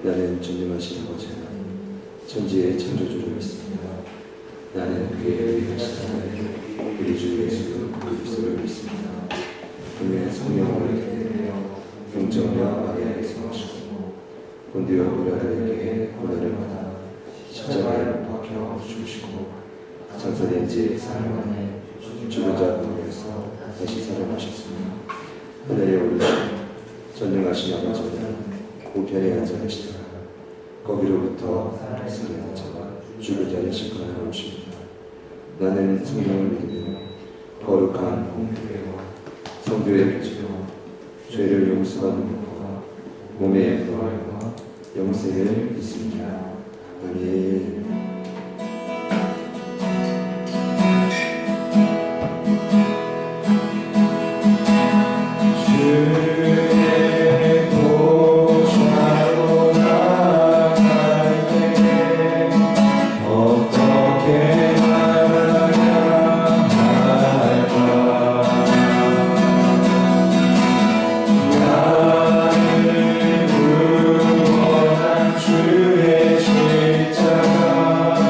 나는 전능하신 아버지 하나님, 천지의 창조주를 믿습니다. 나는 그의 위하신 하나님, 우리 주 예수 그리스도를 믿습니다. 그의 성령을 믿으며 영정과 마리아에서 오시고 본디오 빌라도에게 고난을 받아 십자가에 못 박혀 죽으시고 장사된 지 사흘 만에 죽은 자 가운데서 다시 살아나셨습니다. 하늘에 오르시고 전능하신 아버지는 우편에 앉아 계시다가 거기로부터 살아난 자와 죽은 자를 심판하러 오십니다. 나는 성령을 믿으며 거룩한 공교회와 성교의 교제와 죄를 용서받는 것과 몸의 부활과 영생을 믿습니다. 아멘. 주의 십자가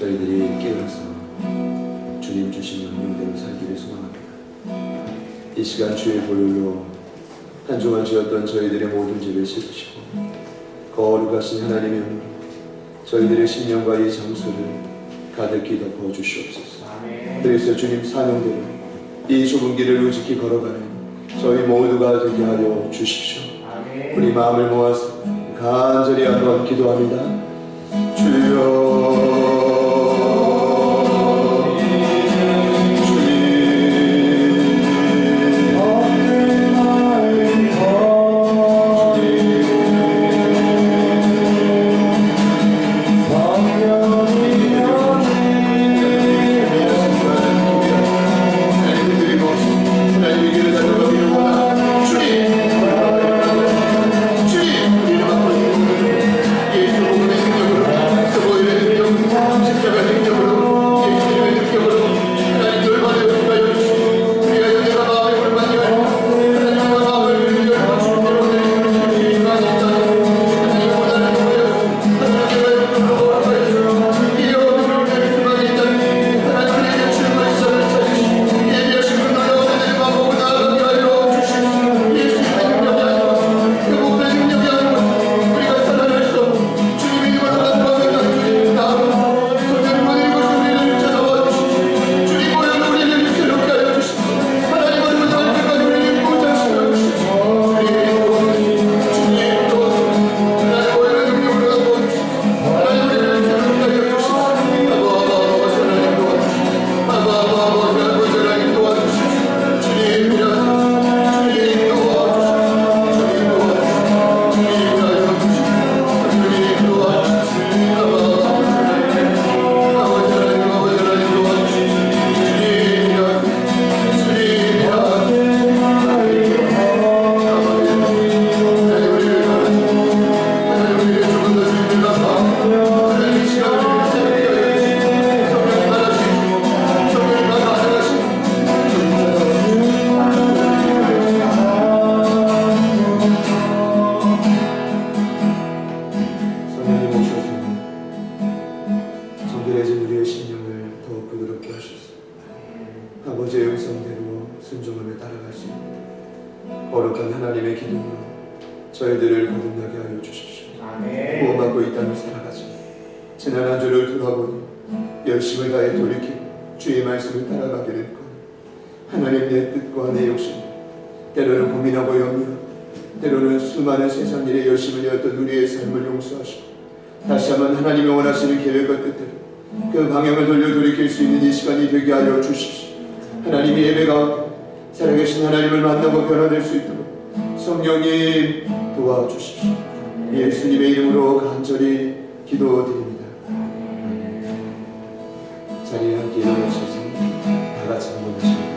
저희들이 깨어서 주님 주신 명령대로 살기를 소망합니다. 이 시간 주의 보혈로 한 주간 지었던 저희들의 모든 죄를 씻으시고 거룩하신 하나님의 은혜로 저희들의 심령과 이 장소를 가득히 덮어 주시옵소서. 그래서 주님 사명대로 이 좁은 길을 우직히 걸어가는 저희 모두가 되게 하여 주십시오. 우리 마음을 모아서 간절히 한번 기도합니다. 주여 저희들을 거듭나게 하여 주십시오. 구원받고 이 땅을 살아가지 지난 한 주를 돌아보니 열심을 다해 돌이키고 주의 말씀을 따라가게 될 것, 하나님 내 뜻과 내 욕심, 때로는 고민하고 염려, 때로는 수많은 세상 일에 열심을 내었던 우리의 삶을 용서하시고 다시 한번 하나님이 원하시는 계획과 뜻대로 그 방향을 돌려 돌이킬 수 있는 이 시간이 되게 하여 주십시오. 하나님이 예배 가운데 살아계신 하나님을 만나고 변화될 수 있도록 성령님 도와주십시오. 예수님의 이름으로 간절히 기도드립니다. 자리에 함께 일어나셔서 다 같이 한번 하십니다.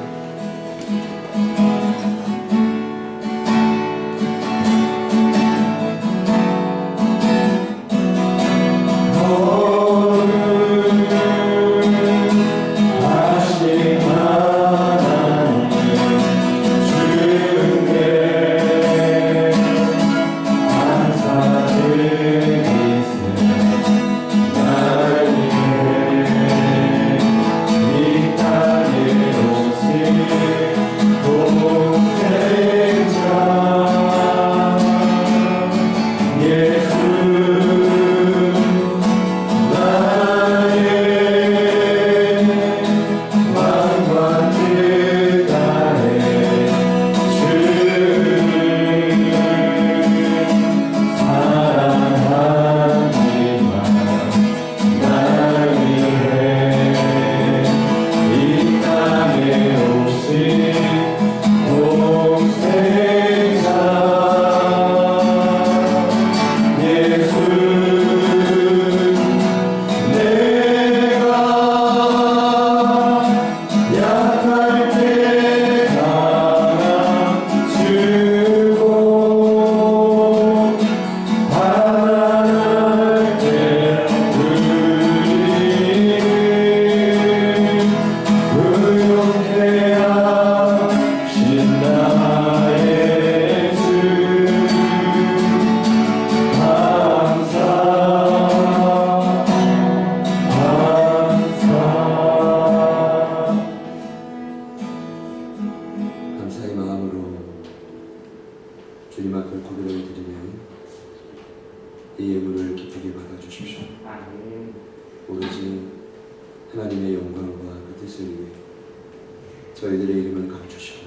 저희들의 이름을 감추시고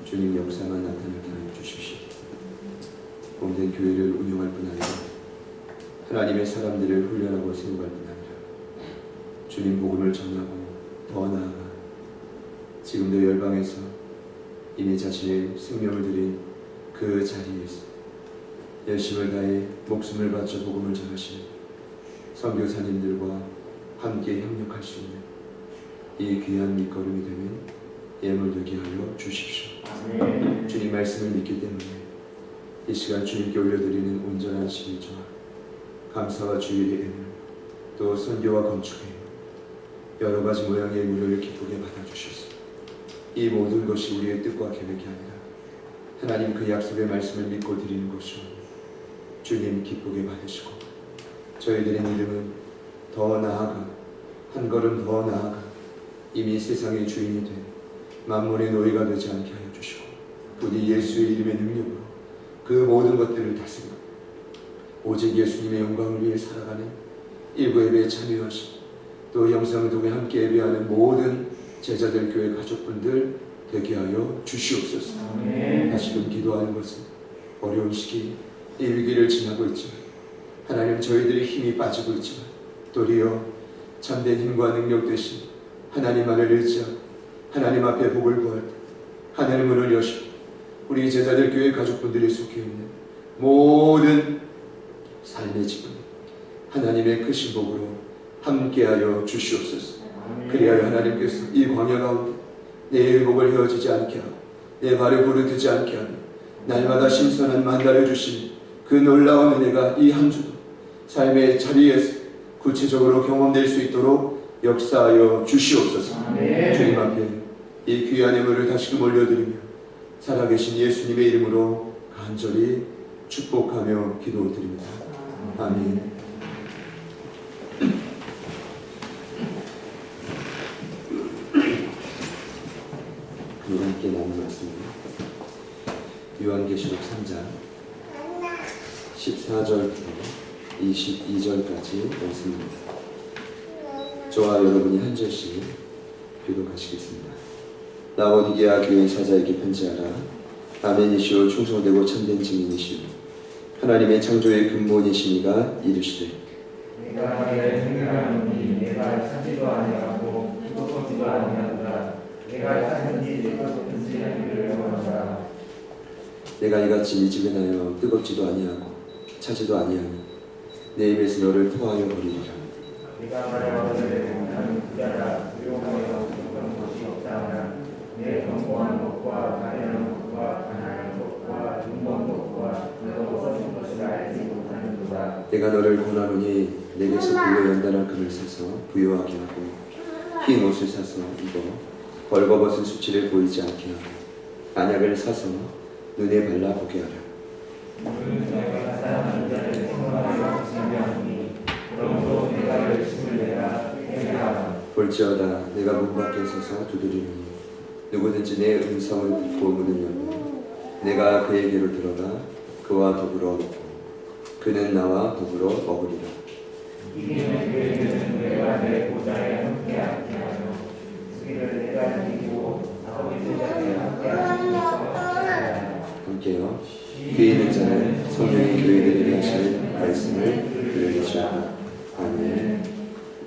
주님 역사만 나타나게 하여 주십시오. 복된 교회를 운영할 뿐 아니라 하나님의 사람들을 훈련하고 세워갈 뿐 아니라 주님 복음을 전하고 더 나아가 지금도 열방에서 이미 자신의 생명을 드린 그 자리에서 열심을 다해 목숨을 바쳐 복음을 전하시는 선교사님들과 함께 협력할 수 있는 이 귀한 밑거름이 되는 예물 되게 하여 주십시오. 아멘. 주님 말씀을 믿기 때문에 이 시간 주님께 올려드리는 온전한 심일조와 감사와 주일의 예물, 또 선교와 건축의 여러 가지 모양의 예물을 기쁘게 받아주셔서 이 모든 것이 우리의 뜻과 계획이 아니라 하나님 그 약속의 말씀을 믿고 드리는 것이오 주님 기쁘게 받으시고 저희들의 믿음은 더 나아가 한 걸음 더 나아가 이미 세상의 주인이 된 만물의 노예가 되지 않게 하여 주시고 부디 예수의 이름의 능력으로 그 모든 것들을 다스리고 오직 예수님의 영광을 위해 살아가는 일부 예배에 참여하신 또 영상을 통해 함께 예배하는 모든 제자들 교회 가족분들 되게 하여 주시옵소서. 아멘. 다시금 기도하는 것은 어려운 시기 이 위기를 지나고 있지만 하나님 저희들의 힘이 빠지고 있지만 도리어 참된 힘과 능력 되신 하나님만을 의지하고 하나님 앞에 복을 구할 때 하늘의 문을 여시고 우리 제자들 교회 가족분들이 속해 있는 모든 삶의 지분 하나님의 크신 복으로 함께하여 주시옵소서. 그리하여 하나님께서 이 광야 가운데 내 의복을 헤어지지 않게 하고 내 발을 부르트지 않게 하며 날마다 신선한 만나를 주신 그 놀라운 은혜가 이 한 주도 삶의 자리에서 구체적으로 경험될 수 있도록 역사하여 주시옵소서. 아멘. 주님 앞에 이 귀한 예물을 다시금 올려드리며 살아계신 예수님의 이름으로 간절히 축복하며 기도드립니다. 아멘. 그리고 함께 나눈 말씀입니다. 요한계시록 3장 14절부터 22절까지 말씀입니다. 저와 여러분이 한 절씩 교독하시겠습니다. 라오디게아 교회 사자에게 편지하라. 아멘이시오 충성되고 참된 증인이시오 하나님의 창조의 근본이시니가 이르시되 내가 내 생명하노니 내가 찾지도 아니하고 기도하지도 아니하노라. 내가 찾는지 내 것든지 하기를 원하노라. 내가 이같이 미지근하여 뜨겁지도 아니하고 차지도 아니하니 내 입에서 너를 토하여 버리리라. 내가 말하기를 나는 부자라 부요하여 부족한 것이 없다하나 내 견고한 것과 가련한 것과 가난한 것과 눈먼 것과 너도 써준 것을 알지 못하는도다. 내가 너를 권하노니 내게서 불로 연단한 금을 사서 부요하게 하고 흰 옷을 사서 입어 벌거벗은 수치를 보이지 않게 하고 안약을 사서 눈에 발라보게 하라. 너는 내가 사랑하는 자를 생각하여 징계하노니 그러므로 내가 열심을 내라 회개하라. 볼지어다 내가 문 밖에 서서 두드리노니 누구든지 내 음성을 듣고 문을 열면 내가 그에게로 들어가 그와 더불어 먹고 그는 나와 더불어 먹으리라. 이기는 그에게는 내가 내 보좌에 함께 앉게 하며 그를 내가 이기고 아버지 자리에 함께 앉게 함께요. 귀 있는 자는 성령이 교회들에게 하실 말씀을 들으시라. 아멘.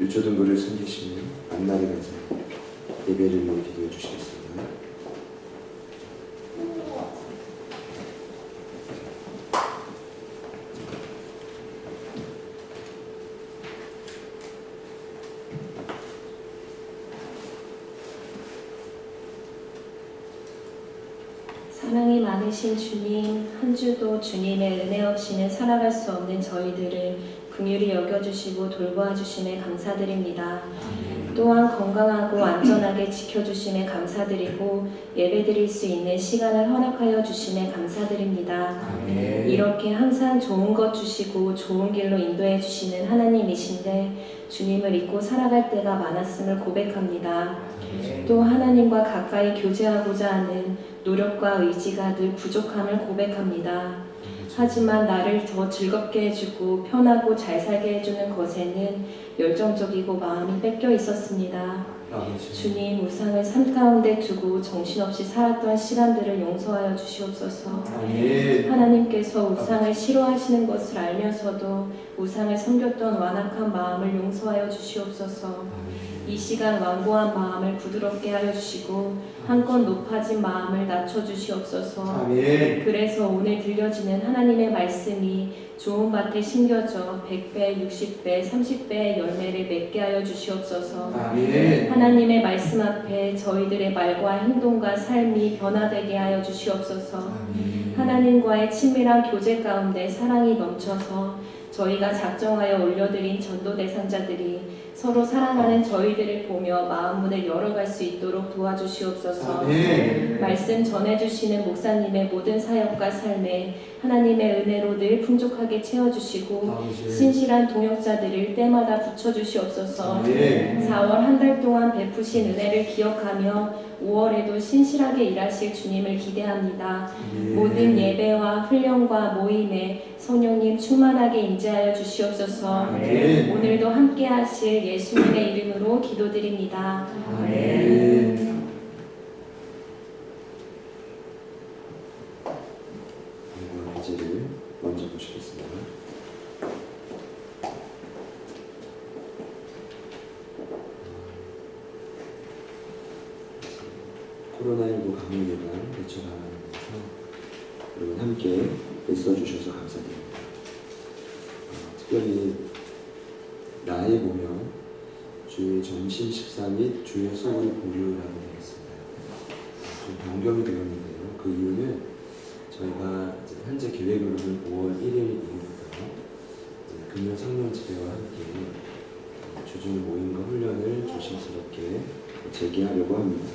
유초등부를 섬기시며 안날에 가서 예배를 위해 기도해 주시겠습니다. 사랑이 많으신 주님, 한 주도 주님의 은혜 없이는 살아갈 수 없는 저희들을 긍휼히 여겨주시고 돌보아 주심에 감사드립니다. 또한 건강하고 안전하게 지켜주심에 감사드리고 예배드릴 수 있는 시간을 허락하여 주심에 감사드립니다. 이렇게 항상 좋은 것 주시고 좋은 길로 인도해 주시는 하나님이신데 주님을 잊고 살아갈 때가 많았음을 고백합니다. 또 하나님과 가까이 교제하고자 하는 노력과 의지가 늘 부족함을 고백합니다. 하지만 나를 더 즐겁게 해주고 편하고 잘 살게 해주는 것에는 열정적이고 마음이 뺏겨 있었습니다. 주님, 우상을 삶 가운데 두고 정신없이 살았던 시간들을 용서하여 주시옵소서. 하나님께서 우상을 싫어하시는 것을 알면서도 우상을 섬겼던 완악한 마음을 용서하여 주시옵소서. 이 시간 완고한 마음을 부드럽게 하여 주시고 한껏 높아진 마음을 낮춰 주시옵소서. 그래서 오늘 들려지는 하나님의 말씀이 좋은 밭에 심겨져 100배, 60배, 30배의 열매를 맺게 하여 주시옵소서. 하나님의 말씀 앞에 저희들의 말과 행동과 삶이 변화되게 하여 주시옵소서. 하나님과의 친밀한 교제 가운데 사랑이 넘쳐서 저희가 작정하여 올려드린 전도 대상자들이 서로 사랑하는 저희들을 보며 마음문을 열어갈 수 있도록 도와주시옵소서. 말씀 전해주시는 목사님의 모든 사역과 삶에 하나님의 은혜로 늘 풍족하게 채워주시고 신실한 동역자들을 때마다 붙여주시옵소서. 4월 한 달 동안 베푸신 은혜를 기억하며 5월에도 신실하게 일하실 주님을 기대합니다. 모든 예배와 훈련과 모임에 성령님 충만하게 임재하여 주시옵소서. 오늘도 함께 하실 예수님의 이름으로 기도드립니다. 아멘. 교재를 먼저 보시겠습니다. 코로나19 감염 예방 대처 방안에 대해서 여러분 함께 애써주셔서 감사드립니다. 특별히 나에 보면 주의 점심 식사 및 주의 소홀히 보류라고 되어 있습니다. 좀 변경이 되었는데요. 그 이유는 저희가 현재 계획으로는 5월 1일 이후부터 금요 성령 집회와 함께 주중 모임과 훈련을 조심스럽게 재개하려고 합니다.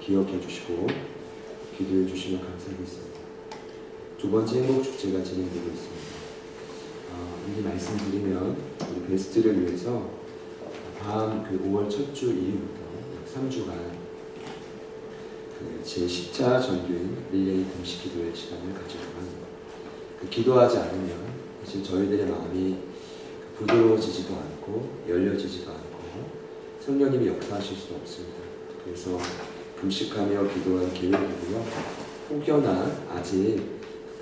기억해 주시고 기도해 주시면 감사하겠습니다. 두 번째 행복축제가 진행되고 있습니다. 미리 말씀드리면 우리 베스트를 위해서 다음 5월 첫 주 이후부터 약 3주간 그 제10차 전교인 릴레이 금식 기도의 시간을 가지고만 기도하지 않으면 사실 저희들의 마음이 부드러워지지도 않고 열려지지도 않고 성령님이 역사하실 수도 없습니다. 그래서 금식하며 기도할 계획이고요. 혹여나 아직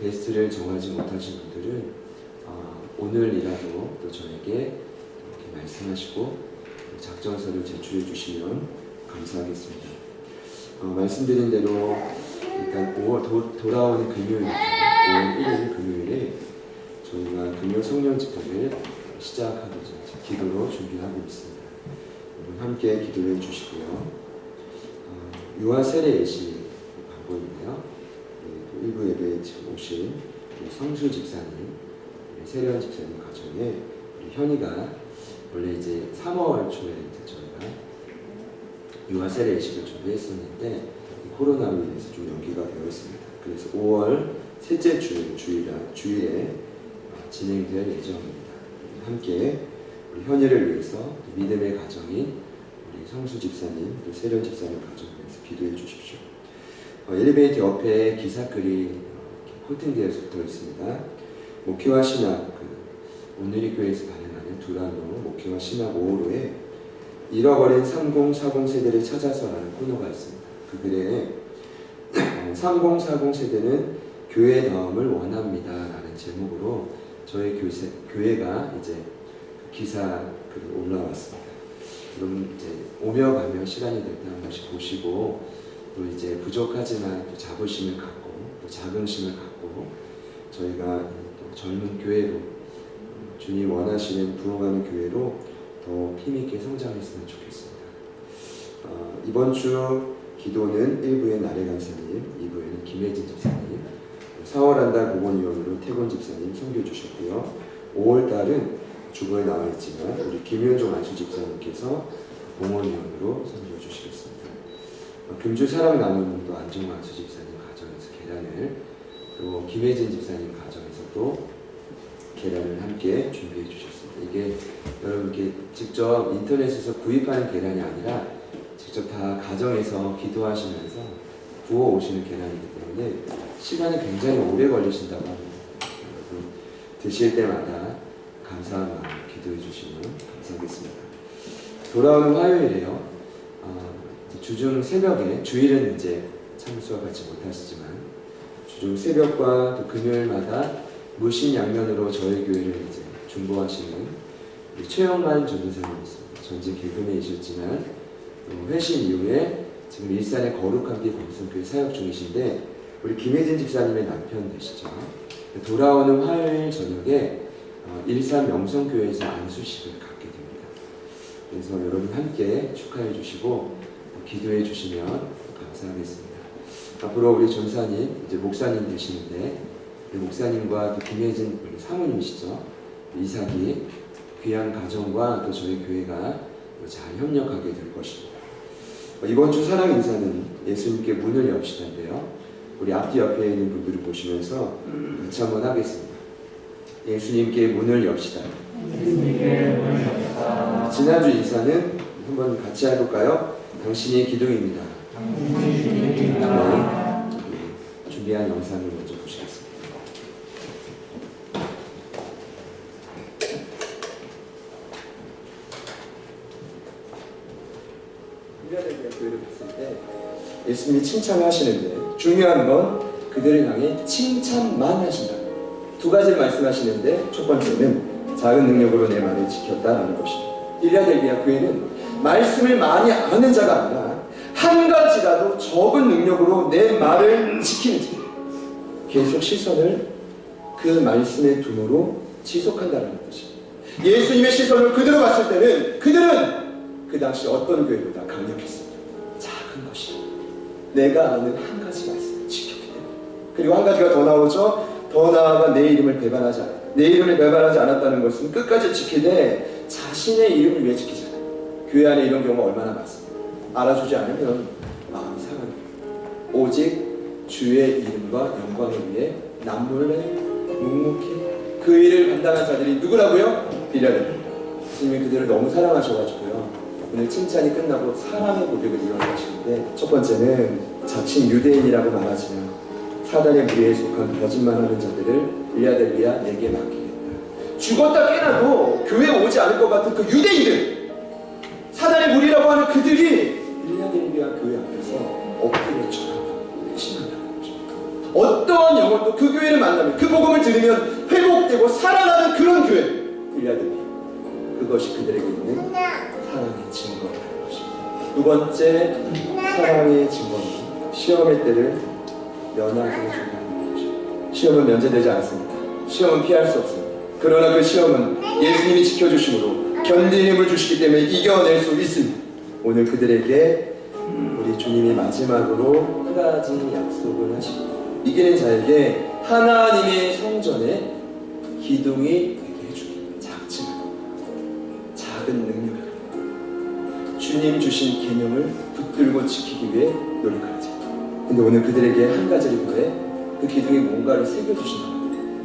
베스트를 정하지 못하신 분들은 오늘이라도 또 저에게 이렇게 말씀하시고 작전서를 제출해 주시면 감사하겠습니다. 말씀드린 대로 일단 돌아오는 금요일, 5월 1일 금요일에 저희가 금요 성령 집회를 시작하고자 기도로 준비하고 있습니다. 여러분 함께 기도해 주시고요. 유아 세례 예시 방법인데요. 일부 예배에 지금 오신 성수 집사님, 세련 집사님 가정에 우리 현이가 원래 이제 3월 초에 이제 저희가 유아 세례 예식을 준비했었는데 코로나로 인해서 좀 연기가 되어 있습니다. 그래서 5월 셋째 주일에 진행될 예정입니다. 함께 우리 현이를 위해서 믿음의 가정인 우리 성수 집사님, 또 세련 집사님 가정을 위해서 기도해 주십시오. 엘리베이터 옆에 기사글이 코팅되어서 붙어 있습니다. 목회와 신학, 오늘이 교회에서 발행하는 두라노 목회와 신학 5호로에 잃어버린 3040 세대를 찾아서라는 코너가 있습니다. 그 글에 3040 세대는 교회다움을 원합니다 라는 제목으로 저희 교회가 이제 기사 글이 올라왔습니다. 그럼 이제 오며 가며 시간이 될 때 한 번씩 보시고 또 이제 부족하지만 또 자부심을 갖고 또 자긍심을 갖고 저희가 또 젊은 교회로 주님 원하시는 부흥하는 교회로 더 힘있게 성장했으면 좋겠습니다. 이번 주 기도는 1부에 나래 간사님, 2부에는 김혜진 집사님, 4월 한 달 보건위원으로 태곤 집사님 섬겨 주셨고요. 5월 달은 주보에 나와 있지만 우리 김윤종 안수 집사님께서 보건위원으로 섬겨 주시겠습니다. 금주 사랑 나눔도 안정화 안수 집사님 가정에서 계란을, 또 김혜진 집사님 가정에서도 계란을 함께 준비해 주셨습니다. 이게 여러분께 직접 인터넷에서 구입하는 계란이 아니라 직접 다 가정에서 기도하시면서 구워 오시는 계란이기 때문에 시간이 굉장히 오래 걸리신다고 합니다. 여러분 드실 때마다 감사한 마음 기도해 주시면 감사하겠습니다. 돌아오는 화요일에요. 주중 새벽에, 주일은 이제 참수하지 못하시지만 주중 새벽과 또 금요일마다 무신양면으로 저희 교회를 이제 중보하시는 최영만 전도사님이 있습니다. 전직 개그맨이셨지만 회신 이후에 지금 일산의 거룩한 빛 광성교회 사역 중이신데 우리 김혜진 집사님의 남편 되시죠. 돌아오는 화요일 저녁에 일산 명성교회에서 안수식을 갖게 됩니다. 그래서 여러분 함께 축하해 주시고 기도해 주시면 감사하겠습니다. 앞으로 우리 전사님, 이제 목사님 되시는데 우리 목사님과 또 김혜진 사모님이시죠. 이삭이 귀한 가정과 또 저희 교회가 잘 협력하게 될 것입니다. 이번 주 사랑 인사는 예수님께 문을 엽시다인데요. 우리 앞뒤 옆에 있는 분들을 보시면서 같이 한번 하겠습니다. 예수님께 문을 엽시다. 지난주 인사는 한번 같이 해볼까요? 당신이 기둥입니다. 준비한 영상을 먼저 보시겠습니다. 필라델피아 교회를 봤을 때 예수님이 칭찬을 하시는데 중요한 건 그들을 향해 칭찬만 하신다. 두 가지를 말씀하시는데 첫 번째는 작은 능력으로 내 말을 지켰다라는 것입니다. 필라델피아 교회는 말씀을 많이 아는 자가 아니라 한 가지라도 적은 능력으로 내 말을 지키는 자, 계속 시선을 그 말씀의 둠으로 지속한다는 것입니다. 예수님의 시선을 그대로 봤을 때는 그들은 그 당시 어떤 교회보다 강력했습니다. 작은 것이 내가 아는 한 가지 말씀을 지켰기 때문에. 그리고 한 가지가 더 나오죠. 더 나아가 내 이름을 배반하지 않았다는 것은 끝까지 지키되 자신의 이름을 왜 지키지 않아요? 교회 안에 이런 경우가 얼마나 많습니다. 알아주지 않으면 마음이 상합니다. 오직 주의 이름과 영광을 위해 남몰래 묵묵히 그 일을 감당한 자들이 누구라고요? 빌라델피아. 예수님이 그들을 너무 사랑하셔가지고요. 오늘 칭찬이 끝나고 사랑의 고백을 이어가시는데 첫 번째는 자칭 유대인이라고 말하지만 사단의 무리에 속한 거짓말하는 자들을 빌라델비아 내게 맡기겠다. 죽었다 깨나도 교회에 오지 않을 것 같은 그 유대인들, 사단의 무리라고 하는 그들이 빌라델비아 교회 앞에서 엎드려 절하고 신앙하는 것입니다. 어떠한 영혼도 그 교회를 만나면, 그 복음을 들으면 회복되고 살아나는 그런 교회, 빌라델비아. 그것이 그들에게 있는 사랑의 증거라는 것입니다. 두 번째 사랑의 증거는 시험의 때를 면하게 해준다는 것입니다. 시험은 면제되지 않습니다. 시험은 피할 수 없습니다. 그러나 그 시험은 예수님이 지켜주심으로 견딜 힘을 주시기 때문에 이겨낼 수 있습니다. 오늘 그들에게 우리 주님이 마지막으로 한 가지 약속을 하십니다. 이기는 자에게 하나님의 성전에 기둥이 되게 해주겠다. 작지만 작은 능력을 주님 주신 계명을 붙들고 지키기 위해 노력하자. 근데 오늘 그들에게 한 가지를 더해 그 기둥에 뭔가를 새겨주신다.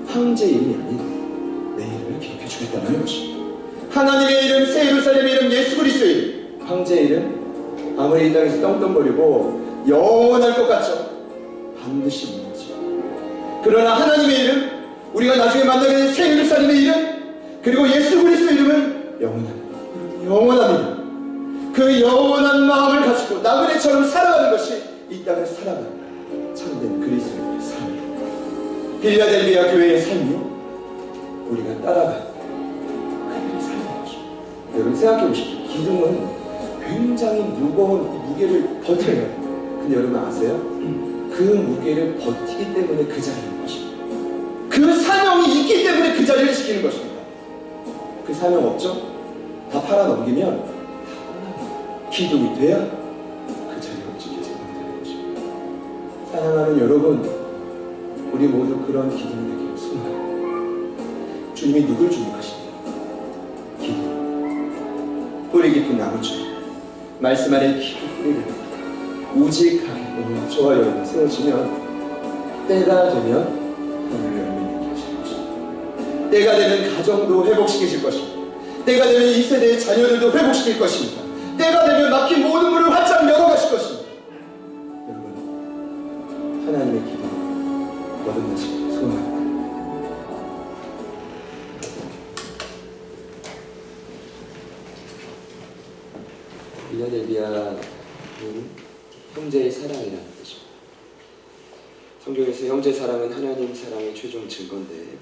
황제 이름이 아닌 내 이름을 기억해 주겠다는 것입니다. 하나님의 이름, 새 예루살렘의 이름, 예수 그리스도의 이름, 황제의 이름, 아무리 이 땅에서 떵떵거리고 영원할 것 같죠? 반드시 무너지죠. 그러나 하나님의 이름, 우리가 나중에 만나게 될 새 예루살렘의 이름, 그리고 예수 그리스도의 이름은 영원합니다. 그 영원한 마음을 가지고 나그네처럼 살아가는 것이 이 땅을 살아가는 참된 그리스도의 삶이에요. 빌라델비아 교회의 삶이요, 우리가 따라가는 그들의 삶인 것입니다. 여러분 생각해 보십시오. 기둥은 굉장히 무거운 이 무게를 버텨요. 근데 여러분 아세요? 그 무게를 버티기 때문에 그 자리에 있는 것입니다. 그 사명이 있기 때문에 그 자리를 지키는 것입니다. 그 사명 없죠? 다 팔아 넘기면 다 떠납니다. 기둥이 돼야 그 자리를 지키지 못하는 것입니다. 사랑하는 여러분, 우리 모두 그런 기둥이 되기를 소망합니다. 주님이 누굴 주목하십니까? 기둥. 뿌리 깊은 나무처럼 말씀 안에 깊이 뿌리를 우직하게 저와 여러분 세워지면 때가 되면 하나님의 열매를 맺으실 것입니다. 때가 되면 가정도 회복시키실 것입니다. 때가 되면 이 세대의 자녀들도 회복시킬 것입니다. 때가 되면 막힌 모든 문을 활짝 열어가실 것입니다. 여러분, 하나님의 기둥 거듭나시길 소망합니다. 빌라델비아는 형제의 사랑이라는 뜻입니다. 성경에서 형제 사랑은 하나님 사랑의 최종 증거인데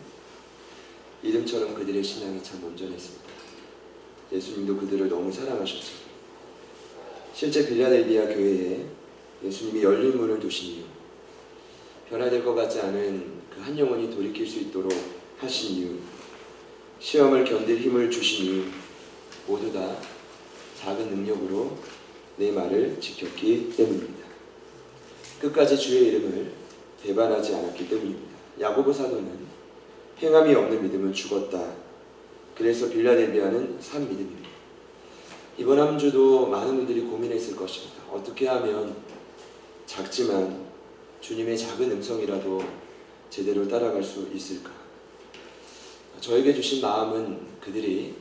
이름처럼 그들의 신앙이 참 온전했습니다. 예수님도 그들을 너무 사랑하셨습니다. 실제 빌라델비아 교회에 예수님이 열린 문을 두신 이유, 변화될 것 같지 않은 그 한 영혼이 돌이킬 수 있도록 하신 이유, 시험을 견딜 힘을 주신 이유, 모두 다 작은 능력으로 내 말을 지켰기 때문입니다. 끝까지 주의 이름을 배반하지 않았기 때문입니다. 야고보 사도는 행함이 없는 믿음은 죽었다. 그래서 빌라델비아는 산 믿음입니다. 이번 한 주도 많은 분들이 고민했을 것입니다. 어떻게 하면 작지만 주님의 작은 음성이라도 제대로 따라갈 수 있을까? 저에게 주신 마음은 그들이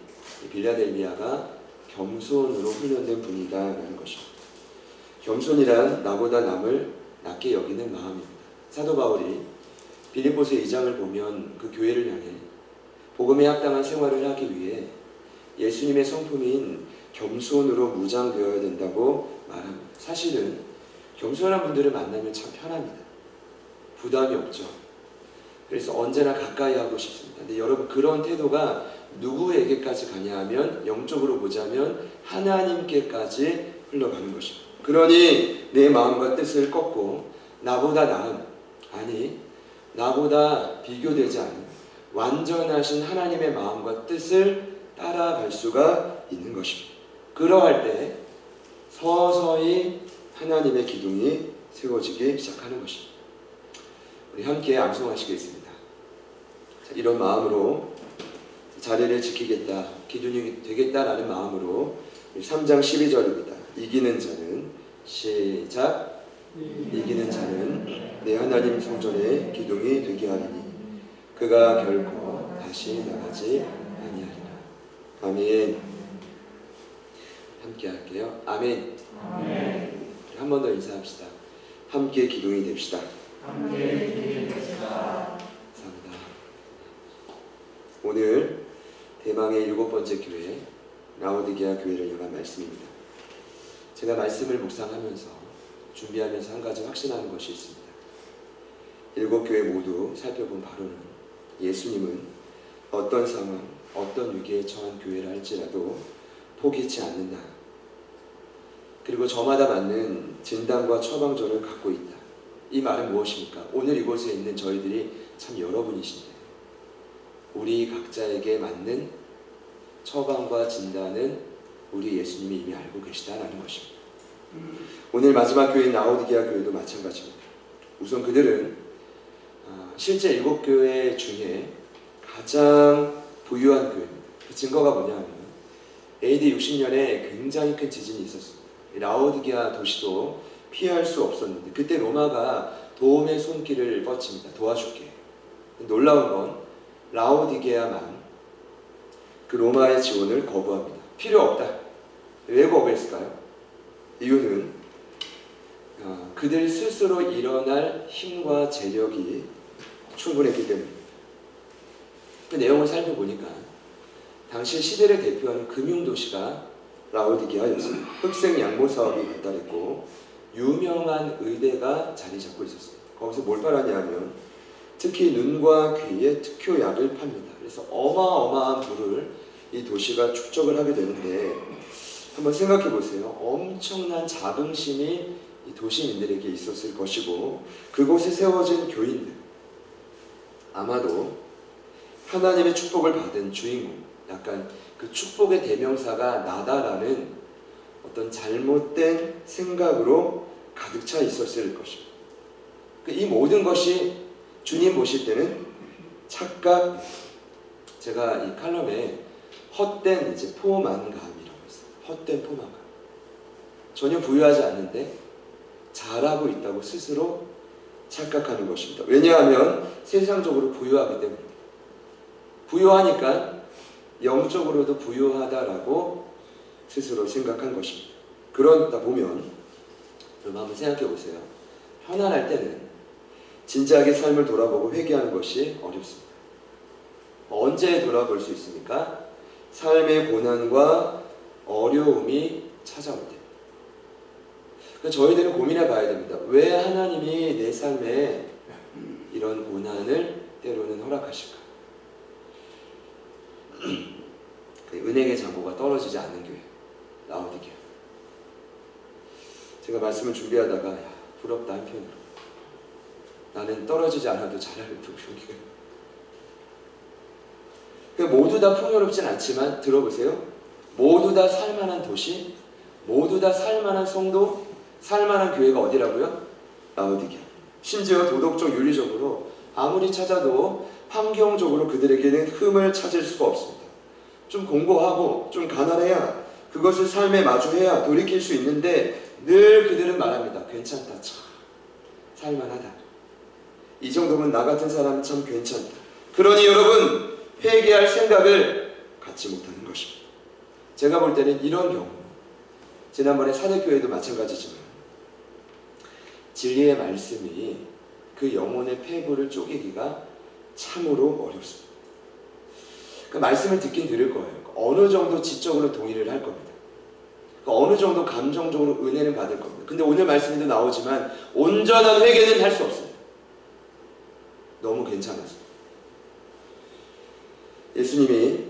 빌라델비아가 겸손으로 훈련된 분이다라는 것입니다. 겸손이란 나보다 남을 낮게 여기는 마음입니다. 사도 바울이 빌립보서 2장을 보면 그 교회를 향해 복음에 합당한 생활을 하기 위해 예수님의 성품인 겸손으로 무장되어야 된다고 말합니다. 사실은 겸손한 분들을 만나면 참 편합니다. 부담이 없죠. 그래서 언제나 가까이 하고 싶습니다. 근데 여러분, 그런 태도가 누구에게까지 가냐 하면 영적으로 보자면 하나님께까지 흘러가는 것입니다. 그러니 내 마음과 뜻을 꺾고 나보다 나은, 아니 나보다 비교되지 않은 완전하신 하나님의 마음과 뜻을 따라갈 수가 있는 것입니다. 그러할 때 서서히 하나님의 기둥이 세워지기 시작하는 것입니다. 우리 함께 암송하시겠습니다. 자, 이런 마음으로 자리를 지키겠다, 기둥이 되겠다라는 마음으로 3장 12절입니다. 이기는 자는, 시작, 이기는 자는 내 하나님 성전의 기둥이 되게 하리니 그가 결코 다시 나가지 아니하리라. 아멘. 함께 할게요. 아멘. 한 번 더 인사합시다. 함께 기둥이 됩시다. 함께 기둥이 됩시다. 감사합니다. 오늘 대망의 7번째 교회 라오디게아 교회를 향한 말씀입니다. 제가 말씀을 묵상하면서 준비하면서 한 가지 확신하는 것이 있습니다. 7교회 모두 살펴본 바로는 예수님은 어떤 상황, 어떤 위기에 처한 교회라 할지라도 포기치 않는다. 그리고 저마다 맞는 진단과 처방전을 갖고 있다. 이 말은 무엇입니까? 오늘 이곳에 있는 저희들이 참 여러분이신데 우리 각자에게 맞는 처방과 진단은 우리 예수님이 이미 알고 계시다라는 것입니다. 오늘 마지막 교회인 라오디게아 교회도 마찬가지입니다. 우선 그들은 실제 7교회 중에 가장 부유한 교회입니다. 그 증거가 뭐냐면 AD 60년에 굉장히 큰 지진이 있었습니다. 라오디게아 도시도 피할 수 없었는데 그때 로마가 도움의 손길을 뻗칩니다. 도와줄게. 놀라운 건 라오디게아만 그 로마의 지원을 거부합니다. 필요 없다. 왜 거부했을까요? 이유는 그들 스스로 일어날 힘과 재력이 충분했기 때문입니다. 그 내용을 살펴보니까 당시 시대를 대표하는 금융도시가 라오디게아였습니다. 흑색 양모 사업이 발달했고 유명한 의대가 자리 잡고 있었습니다. 거기서 뭘 팔았냐면 특히 눈과 귀에 특효약을 팝니다. 그래서 어마어마한 부를 이 도시가 축적을 하게 되는데 한번 생각해 보세요. 엄청난 자긍심이 이 도시민들에게 있었을 것이고 그곳에 세워진 교인들 아마도 하나님의 축복을 받은 주인공, 약간 그 축복의 대명사가 나다라는 어떤 잘못된 생각으로 가득 차 있었을 것입니다. 이 모든 것이 주님 보실 때는 착각, 제가 이 칼럼에 헛된 포만감이라고 했어요. 헛된 포만감. 전혀 부유하지 않는데 잘하고 있다고 스스로 착각하는 것입니다. 왜냐하면 세상적으로 부유하기 때문입니다. 부유하니까 영적으로도 부유하다라고 스스로 생각한 것입니다. 그러다 보면 여러분 한번 생각해 보세요. 편안할 때는 진지하게 삶을 돌아보고 회개하는 것이 어렵습니다. 언제 돌아볼 수 있습니까? 삶의 고난과 어려움이 찾아올 때. 저희들은 고민해 봐야 됩니다. 왜 하나님이 내 삶에 이런 고난을 때로는 허락하실까? 은행의 잔고가 떨어지지 않는 교회, 라오디게아. 제가 말씀을 준비하다가 부럽다 한편으로. 나는 떨어지지 않아도 잘하는 교회. 모두 다 풍요롭진 않지만 들어보세요. 모두 다 살만한 도시, 모두 다 살만한 성도, 살만한 교회가 어디라고요? 라오디게아. 심지어 도덕적 윤리적으로 아무리 찾아도 환경적으로 그들에게는 흠을 찾을 수가 없습니다. 좀 공고하고 좀 가난해야 그것을 삶에 마주해야 돌이킬 수 있는데 늘 그들은 말합니다. 괜찮다. 참 살만하다. 이 정도면 나 같은 사람은 참 괜찮다. 그러니 여러분 회개할 생각을 갖지 못하는 것입니다. 제가 볼 때는 이런 경우 지난번에 사대교회도 마찬가지지만 진리의 말씀이 그 영혼의 폐부를 쪼개기가 참으로 어렵습니다. 그 말씀을 듣긴 들을 거예요. 어느 정도 지적으로 동의를 할 겁니다. 어느 정도 감정적으로 은혜는 받을 겁니다. 근데 오늘 말씀에도 나오지만 온전한 회개는 할 수 없습니다. 너무 괜찮아서. 예수님이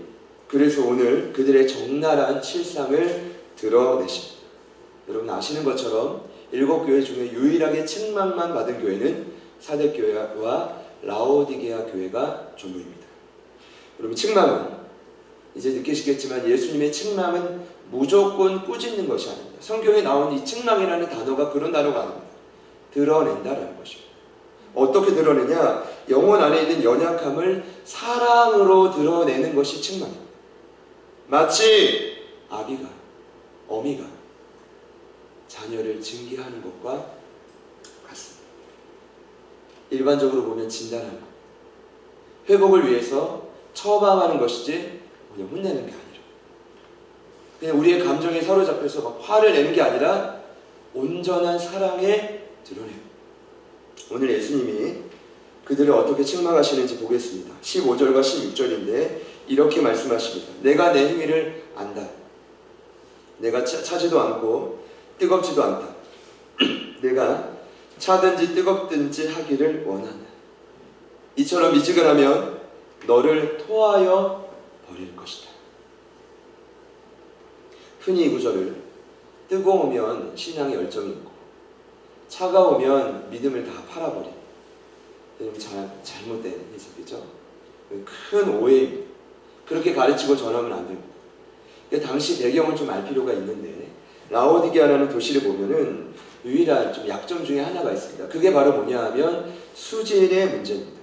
그래서 오늘 그들의 적나라한 실상을 드러내십니다. 여러분 아시는 것처럼 7교회 중에 유일하게 책망만 받은 교회는 사대교회와 라오디게아 교회가 전부입니다. 여러분 책망은 이제 느끼시겠지만 예수님의 책망은 무조건 꾸짖는 것이 아닙니다. 성경에 나온 이 책망이라는 단어가 그런 단어가 아닙니다. 드러낸다라는 것입니다. 어떻게 드러내냐? 영혼 안에 있는 연약함을 사랑으로 드러내는 것이 책망입니다. 마치 아비가, 어미가 자녀를 징계하는 것과 같습니다. 일반적으로 보면 진단하는 것, 회복을 위해서 처방하는 것이지 그냥 혼내는 게 아니라 그냥 우리의 감정에 사로잡혀서 막 화를 내는 게 아니라 온전한 사랑에 드러내고 오늘 예수님이 그들을 어떻게 책망하시는지 보겠습니다. 15절과 16절인데 이렇게 말씀하십니다. 내가 내 행위를 안다. 내가 차지도 않고 뜨겁지도 않다. 내가 차든지 뜨겁든지 하기를 원한다. 이처럼 미지근하면 너를 토하여 버릴 것이다. 흔히 이 구절을 뜨거우면 신앙의 열정이 있고 차가우면 믿음을 다 팔아버린 잘못된 해석이죠. 큰 오해입니다. 그렇게 가르치고 전하면 안 됩니다. 당시 배경을 좀 알 필요가 있는데 라오디게아라는 도시를 보면은 유일한 좀 약점 중에 하나가 있습니다. 그게 바로 뭐냐 하면 수질의 문제입니다.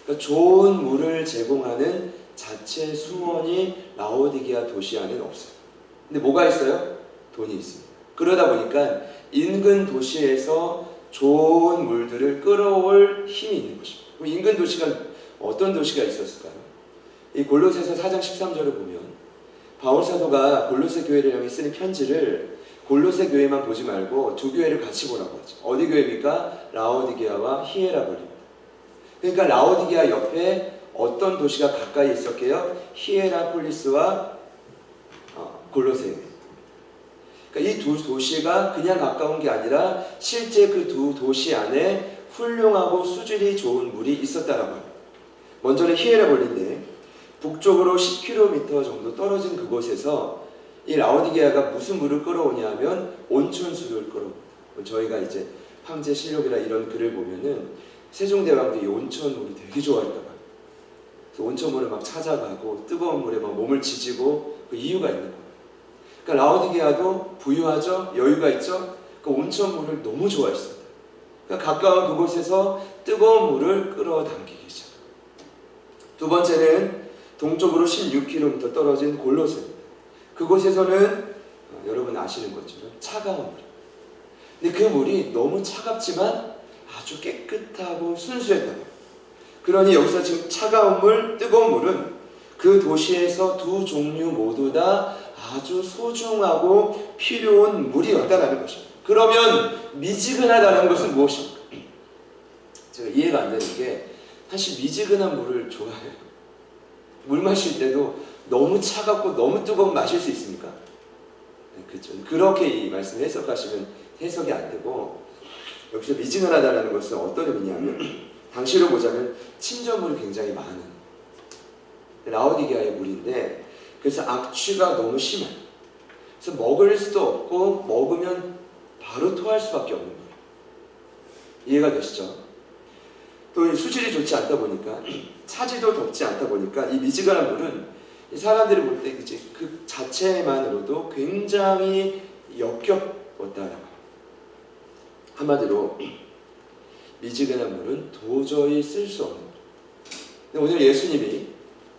그러니까 좋은 물을 제공하는 자체 수원이 라오디게아 도시 안에는 없어요. 근데 뭐가 있어요? 돈이 있습니다. 그러다 보니까 인근 도시에서 좋은 물들을 끌어올 힘이 있는 것입니다. 그럼 인근 도시가 어떤 도시가 있었을까요? 이 골로새서 4장 13절을 보면 바울 사도가 골로새 교회를 향해 쓰는 편지를 골로새 교회만 보지 말고 두 교회를 같이 보라고 하죠. 어디 교회입니까? 라오디게아와 히에라볼입니다. 그러니까 라오디게아 옆에 어떤 도시가 가까이 있었게요? 히에라폴리스와 골로새. 그러니까 이 두 도시가 그냥 가까운 게 아니라 실제 그 두 도시 안에 훌륭하고 수질이 좋은 물이 있었다라고 합니다. 먼저는 히에라볼인데 북쪽으로 10km 정도 떨어진 그곳에서 이 라오디게아가 무슨 물을 끌어오냐 하면 온천수를 끌어옵니다. 저희가 이제 황제실록이나 이런 글을 보면은 세종대왕도 이 온천물을 되게 좋아했다고 합니다. 그래서 온천물을 막 찾아가고 뜨거운 물에 막 몸을 지지고 그 이유가 있는 거예요. 그러니까 라오디게아도 부유하죠? 여유가 있죠? 그 온천물을 너무 좋아했습니다. 그러니까 가까운 그곳에서 뜨거운 물을 끌어당기기 시작합니다. 두 번째는 동쪽으로 16km 떨어진 골로새입니다. 그곳에서는 여러분 아시는 것처럼 차가운 물. 근데 그 물이 너무 차갑지만 아주 깨끗하고 순수했다고. 그러니 여기서 지금 차가운 물, 뜨거운 물은 그 도시에서 두 종류 모두 다 아주 소중하고 필요한 물이었다라는 것입니다. 그러면 미지근하다는 것은 무엇입니까? 제가 이해가 안 되는 게 사실 미지근한 물을 좋아해요. 물 마실 때도 너무 차갑고 너무 뜨거운 마실 수 있습니까? 네, 그렇죠. 그렇게 이 말씀을 해석하시면 해석이 안 되고 여기서 미지근하다는 것은 어떤 의미냐면 당시로 보자면 침전물이 굉장히 많은 라오디게아의 물인데 그래서 악취가 너무 심해요. 그래서 먹을 수도 없고 먹으면 바로 토할 수밖에 없는 거예요. 이해가 되시죠? 또 수질이 좋지 않다 보니까 차지도 덥지 않다 보니까 이 미지근한 물은 사람들이 볼 때 그 자체만으로도 굉장히 역겹었다라고. 한마디로 미지근한 물은 도저히 쓸 수 없는 물. 근데 오늘 예수님이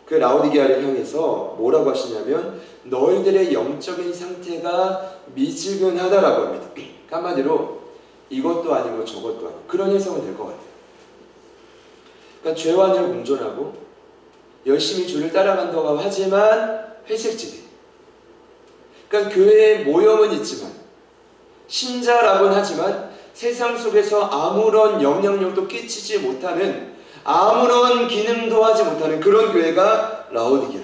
그 라오디게아를 향해서 뭐라고 하시냐면 너희들의 영적인 상태가 미지근하다라고 합니다. 한마디로 이것도 아니고 저것도 아니고 그런 해석은 될 것 같아요. 그러니까 죄와 늘 공존하고 열심히 주를 따라간다고 하지만 회색지대. 그러니까 교회에 모형은 있지만 신자라고는 하지만 세상 속에서 아무런 영향력도 끼치지 못하는 아무런 기능도 하지 못하는 그런 교회가 라오디게아.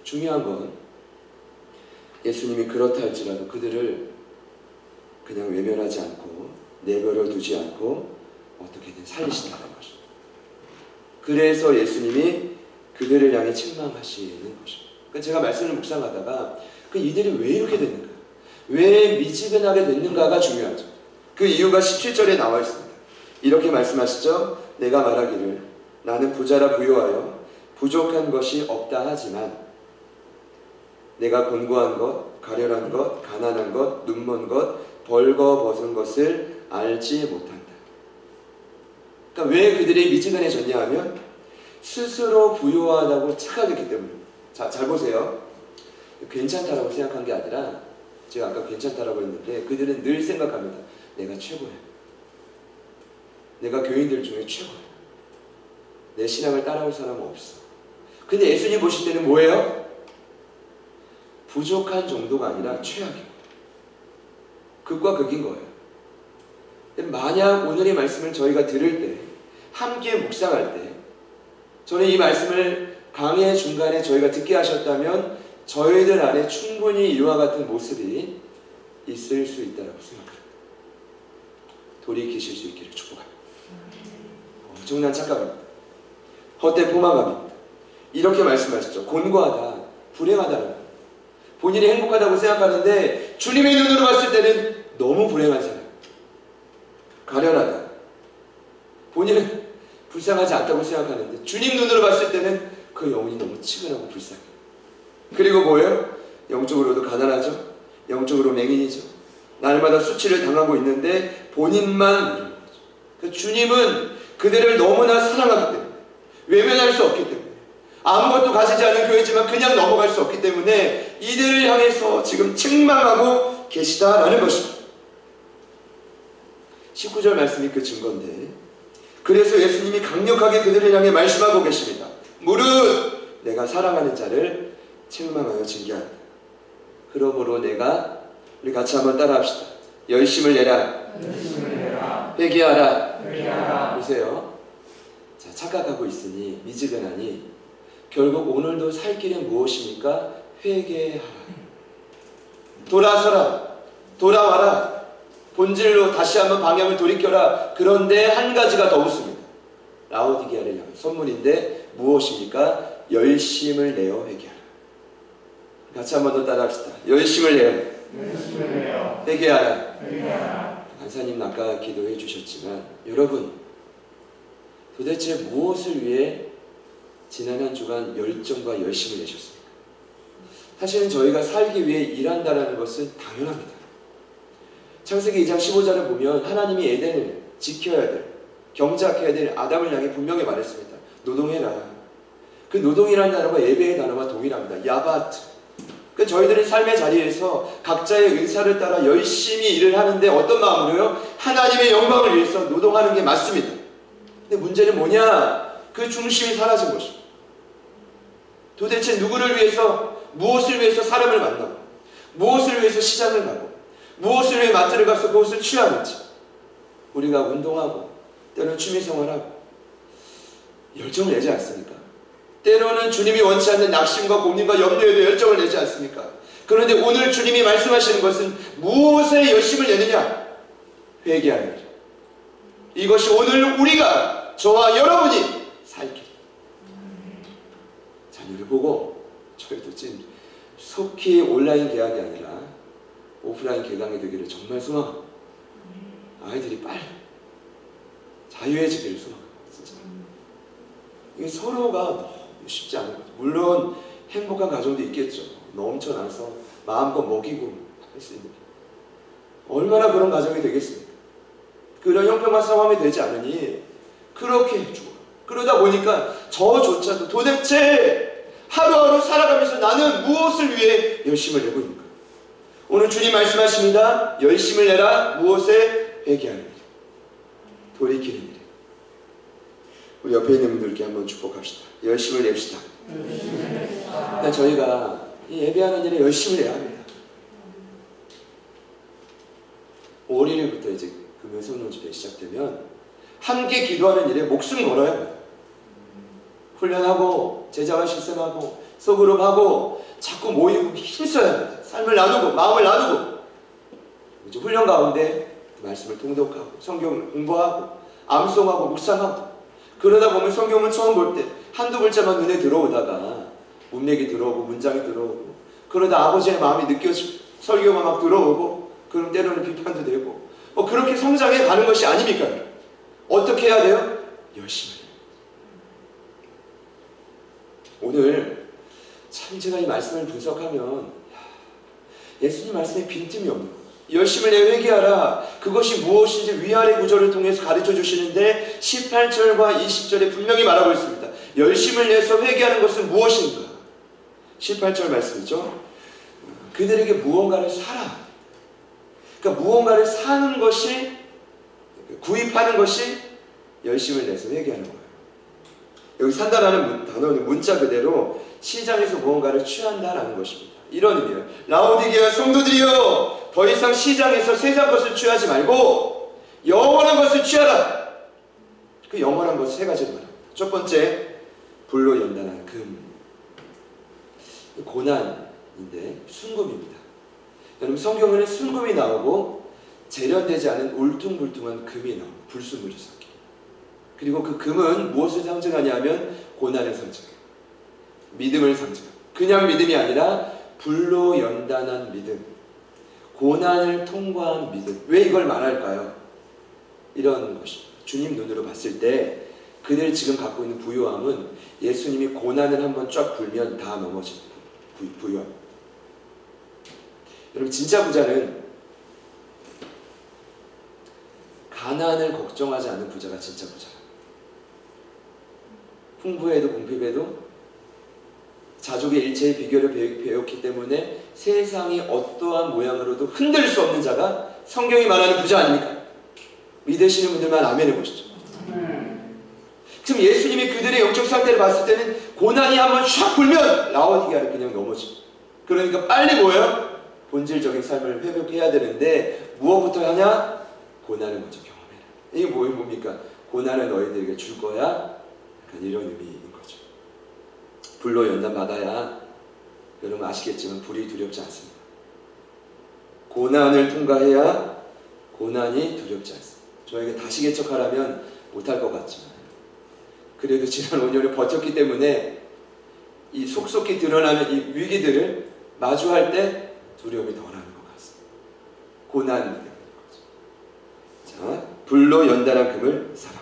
중요한 건 예수님이 그렇다 할지라도 그들을 그냥 외면하지 않고 내버려 두지 않고 어떻게든 살리신다는 것입니다. 그래서 예수님이 그들을 향해 책망하시는 것입니다. 그러니까 제가 말씀을 묵상하다가 이들이 왜 이렇게 됐는가? 왜 미지근하게 됐는가가 중요하죠. 그 이유가 17절에 나와 있습니다. 이렇게 말씀하시죠. 내가 말하기를 나는 부자라 부요하여 부족한 것이 없다 하지만 내가 곤고한 것, 가련한 것, 가난한 것, 눈먼 것, 벌거벗은 것을 알지 못한다. 그러니까 왜 그들이 미지근해졌냐 하면 스스로 부요하다고 착각했기 때문입니다. 자, 잘 보세요. 괜찮다라고 생각한 게 아니라 제가 아까 괜찮다라고 했는데 그들은 늘 생각합니다. 내가 최고야. 내가 교인들 중에 최고야. 내 신앙을 따라올 사람은 없어. 근데 예수님 보실 때는 뭐예요? 부족한 정도가 아니라 최악이에요. 극과 극인 거예요. 만약 오늘의 말씀을 저희가 들을 때, 함께 묵상할 때, 저는 이 말씀을 강의 중간에 저희가 듣게 하셨다면 저희들 안에 충분히 이와 같은 모습이 있을 수 있다고 생각합니다. 돌이키실 수 있기를 축복합니다. 엄청난 착각입니다. 헛된 포만감입니다. 이렇게 말씀하셨죠. 곤고하다, 불행하다는 것. 본인이 행복하다고 생각하는데 주님의 눈으로 봤을 때는 너무 불행한 사람, 가련하다. 본인은 불쌍하지 않다고 생각하는데 주님 눈으로 봤을 때는 그 영혼이 너무 치근하고 불쌍해요. 그리고 뭐예요? 영적으로도 가난하죠. 영적으로 맹인이죠. 날마다 수치를 당하고 있는데 본인만 모르는 거죠. 그러니까 주님은 그들을 너무나 사랑하기 때문에, 외면할 수 없기 때문에, 아무것도 가지지 않은 교회지만 그냥 넘어갈 수 없기 때문에 이들을 향해서 지금 책망하고 계시다라는 것입니다. 19절 말씀이 그 증거인데, 그래서 예수님이 강력하게 그들을 향해 말씀하고 계십니다. 무릇 내가 사랑하는 자를 책망하여 징계한다. 그러므로 내가, 우리 같이 한번 따라합시다. 열심을 내라. 회개하라. 보세요. 자, 착각하고 있으니 미지근하니 결국 오늘도 살 길은 무엇입니까? 회개하라. 돌아서라. 돌아와라. 본질로 다시 한번 방향을 돌이켜라. 그런데 한 가지가 더 웃습니다. 라오디게아를 향한 선물인데 무엇입니까? 열심을 내어 회개하라. 같이 한번 더 따라합시다. 열심을 내어 회개하라. 간사님 아까 기도해 주셨지만 여러분, 도대체 무엇을 위해 지난 한 주간 열정과 열심을 내셨습니까? 사실은 저희가 살기 위해 일한다는 것은 당연합니다. 창세기 2장 15절을 보면 하나님이 에덴을 지켜야 될, 경작해야 될 아담을 향해 분명히 말했습니다. 노동해라. 그 노동이라는 단어가 예배의 단어와 동일합니다. 야바트. 그 저희들은 삶의 자리에서 각자의 은사를 따라 열심히 일을 하는데 어떤 마음으로요? 하나님의 영광을 위해서 노동하는 게 맞습니다. 근데 문제는 뭐냐? 그 중심이 사라진 것입니다. 도대체 누구를 위해서, 무엇을 위해서 사람을 만나고, 무엇을 위해서 시장을 가고, 무엇을 위해 마트를 가서 그것을 취하는지, 우리가 운동하고 때로는 취미생활하고 열정을 내지 않습니까? 때로는 주님이 원치 않는 낙심과 고민과 염려에도 열정을 내지 않습니까? 그런데 오늘 주님이 말씀하시는 것은 무엇에 열심을 내느냐? 회개하는 길. 이것이 오늘 우리가, 저와 여러분이 살 길. 자녀를 보고 저희도 지금 속히 온라인 개학이 아니라 오프라인 개강이 되기를 정말 소망합니다. 아이들이 빨리 자유해지기를 소망합니다. 진짜. 이게 서로가 너무 쉽지 않은 거죠. 물론 행복한 가정도 있겠죠. 넘쳐나서 마음껏 먹이고 할 수 있는. 얼마나 그런 가정이 되겠습니까? 그런 형편과 상황이 되지 않으니 그렇게 해주고, 그러다 보니까 저조차도 도대체 하루하루 살아가면서 나는 무엇을 위해 열심을 내고 있는가? 오늘 주님 말씀하십니다. 열심을 내라. 무엇에? 회개하는 일, 돌이키는 일. 우리 옆에 있는 분들께 한번 축복합시다. 열심을 냅시다. 그러니까 저희가 이 예배하는 일에 열심을 내야 합니다. 5월 1일부터 이제 금요 성령 집회 시작되면 함께 기도하는 일에 목숨 걸어야 합니다. 훈련하고 제자와 실생하고 소그룹하고 자꾸 모이고 힘써야 합니다. 삶을 나누고 마음을 나누고 이제 훈련 가운데 말씀을 통독하고 성경을 공부하고 암송하고 묵상하고, 그러다 보면 성경을 처음 볼 때 한두 글자만 눈에 들어오다가 문맥이 들어오고 문장이 들어오고, 그러다 아버지의 마음이 느껴지고 설교가 막 들어오고, 그럼 때로는 비판도 되고, 그렇게 성장해 가는 것이 아닙니까? 어떻게 해야 돼요? 열심히 해요. 오늘 참 제가 이 말씀을 분석하면 예수님 말씀에 빈틈이 없는 거예요. 열심을 내 회개하라. 그것이 무엇인지 위아래 구절을 통해서 가르쳐 주시는데 18절과 20절에 분명히 말하고 있습니다. 열심을 내서 회개하는 것은 무엇인가? 18절 말씀이죠. 그들에게 무언가를 사라. 그러니까 무언가를 사는 것이, 구입하는 것이 열심을 내서 회개하는 거예요. 여기 산다라는 단어는 문자 그대로 시장에서 무언가를 취한다라는 것입니다. 이런 의미예요. 라오디게아 성도들이여, 더 이상 시장에서 세상 것을 취하지 말고 영원한 것을 취하라. 그 영원한 것을 세 가지로 말합니다. 첫 번째, 불로 연단한 금. 고난인데 순금입니다. 여러분, 성경에는 순금이 나오고 재련되지 않은 울퉁불퉁한 금이 나옵니다. 불순물이 섞여. 그리고 그 금은 무엇을 상징하냐면 고난을 상징해요. 믿음을 상징해요. 그냥 믿음이 아니라 불로 연단한 믿음, 고난을 통과한 믿음. 왜 이걸 말할까요? 이런 것입니다. 주님 눈으로 봤을 때 그들 지금 갖고 있는 부유함은 예수님이 고난을 한번 쫙 불면 다 넘어집니다. 부유함. 여러분, 진짜 부자는 가난을 걱정하지 않는 부자가 진짜 부자예요. 풍부해도 궁핍해도 자족의 일체의 비결을 배웠기 때문에 세상이 어떠한 모양으로도 흔들 수 없는 자가 성경이 말하는 부자 아닙니까? 믿으시는 분들만 아멘 해보시죠. 지금 예수님이 그들의 영적 상태를 봤을 때는 고난이 한번 샥 불면 라오디게아를 그냥 넘어집니다. 그러니까 빨리 뭐예요? 본질적인 삶을 회복해야 되는데 무엇부터 하냐? 고난을 먼저 경험해라. 이게 뭡니까? 고난을 너희들에게 줄 거야? 약간 이런 의미인 거죠. 불로 연단 받아야 여러분 아시겠지만 불이 두렵지 않습니다. 고난을 통과해야 고난이 두렵지 않습니다. 저에게 다시 개척하라면 못할 것 같지만 그래도 지난 5년을 버텼기 때문에 이 속속히 드러나는 이 위기들을 마주할 때 두려움이 덜하는 것 같습니다. 고난이 되는 거죠. 자, 불로 연단한 금을 사라.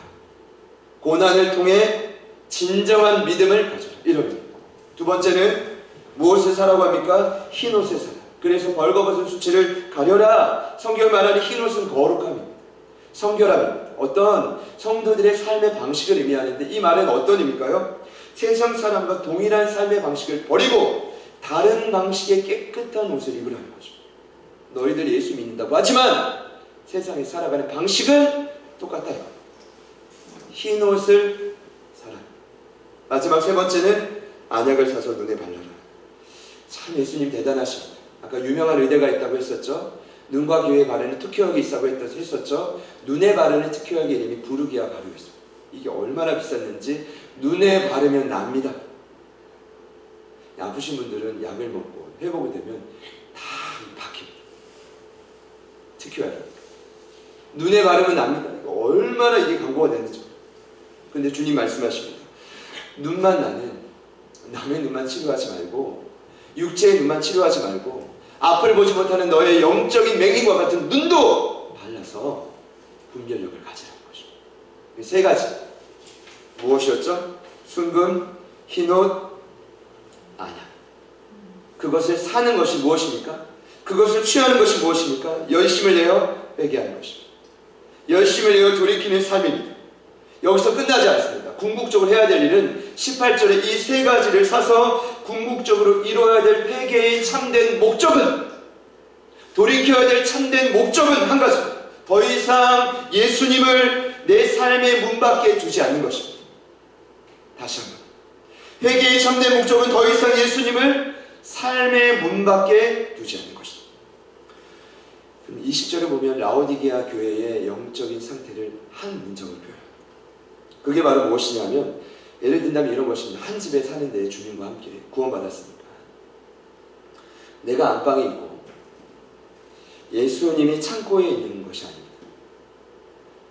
고난을 통해 진정한 믿음을 가져라. 이럽니다. 두 번째는 무엇을 사라고 합니까? 흰옷을 사라. 그래서 벌거벗은 수치를 가려라. 성경이 말하는 흰옷은 거룩함입니다. 성결함입니다. 어떤 성도들의 삶의 방식을 의미하는데 이 말은 어떤 의미일까요? 세상 사람과 동일한 삶의 방식을 버리고 다른 방식의 깨끗한 옷을 입으라는 거죠. 너희들이 예수 믿는다고 하지만 세상에 살아가는 방식은 똑같아요. 흰 옷을 사라. 마지막 세 번째는 안약을 사서 눈에 발라라. 참 예수님 대단하십니다. 아까 유명한 의대가 있다고 했었죠. 눈과 귀에 바르는 특효약이 있다고 했었죠. 눈에 바르는 특효약의 이름이 부르기아 가루였습니다. 이게 얼마나 비쌌는지 눈에 바르면 납니다. 아프신 분들은 약을 먹고 회복이 되면 다 바뀝니다. 특효약입니다. 눈에 바르면 납니다. 얼마나 이게 광고가 됐는지. 근데 주님 말씀하십니다. 눈만 나는 남의 눈만 치료하지 말고 육체의 눈만 치료하지 말고 앞을 보지 못하는 너의 영적인 맹인과 같은 눈도 발라서 분별력을 가지라는 것입니다. 세 가지. 무엇이었죠? 순금, 흰옷, 안약. 그것을 사는 것이 무엇입니까? 그것을 취하는 것이 무엇입니까? 열심을 내어 회개하는 것입니다. 열심을 내어 돌이키는 삶입니다. 여기서 끝나지 않습니다. 궁극적으로 해야 될 일은 18절에 이 세 가지를 사서 궁극적으로 이루어야 될 회개의 참된 목적은, 돌이켜야 될 참된 목적은 한 가지입니다. 더 이상 예수님을 내 삶의 문 밖에 두지 않는 것입니다. 다시 한번. 회개의 참된 목적은 더 이상 예수님을 삶의 문 밖에 두지 않는 것입니다. 20절에 보면 라오디게아 교회의 영적인 상태를 한 문장을 표현합니다. 그게 바로 무엇이냐면, 예를 든다면 이런 것입니다. 한 집에 사는데 주님과 함께 구원받았으니까 내가 안방에 있고 예수님이 창고에 있는 것이 아닙니다.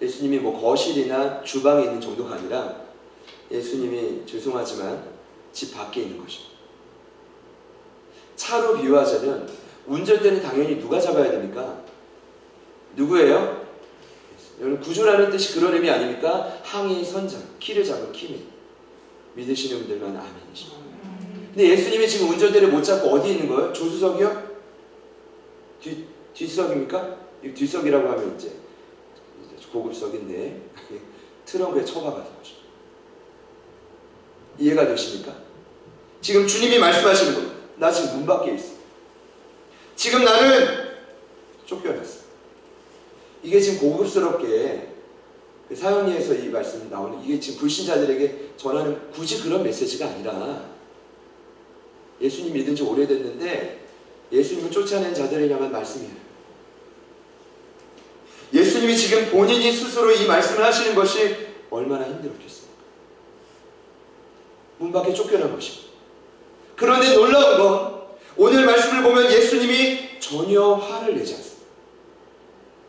예수님이 뭐 거실이나 주방에 있는 정도가 아니라 예수님이 죄송하지만 집 밖에 있는 것입니다. 차로 비유하자면 운전대는 당연히 누가 잡아야 됩니까? 누구예요? 여러분, 구조라는 뜻이 그런 의미 아닙니까? 항해의 선장, 키를 잡은 키맨. 믿으시는 분들만 아멘이십니다. 근데 예수님이 지금 운전대를 못 잡고 어디 있는 거예요? 조수석이요? 뒷석입니까? 뒷석이라고 하면 이제 고급석인데 트렁크에 처박아둔 거죠. 이해가 되십니까? 지금 주님이 말씀하시는 겁니다. 나 지금 문 밖에 있어. 지금 나는 쫓겨났어. 이게 지금 고급스럽게 사형리에서 이 말씀 나오는, 이게 지금 불신자들에게 전하는 굳이 그런 메시지가 아니라, 예수님 믿은 지 오래됐는데 예수님을 쫓아낸 자들을 향한 말씀이에요. 예수님이 지금 본인이 스스로 이 말씀을 하시는 것이 얼마나 힘들었겠습니까? 문 밖에 쫓겨난 것입니다. 그런데 놀라운 건 오늘 말씀을 보면 예수님이 전혀 화를 내지 않습니다.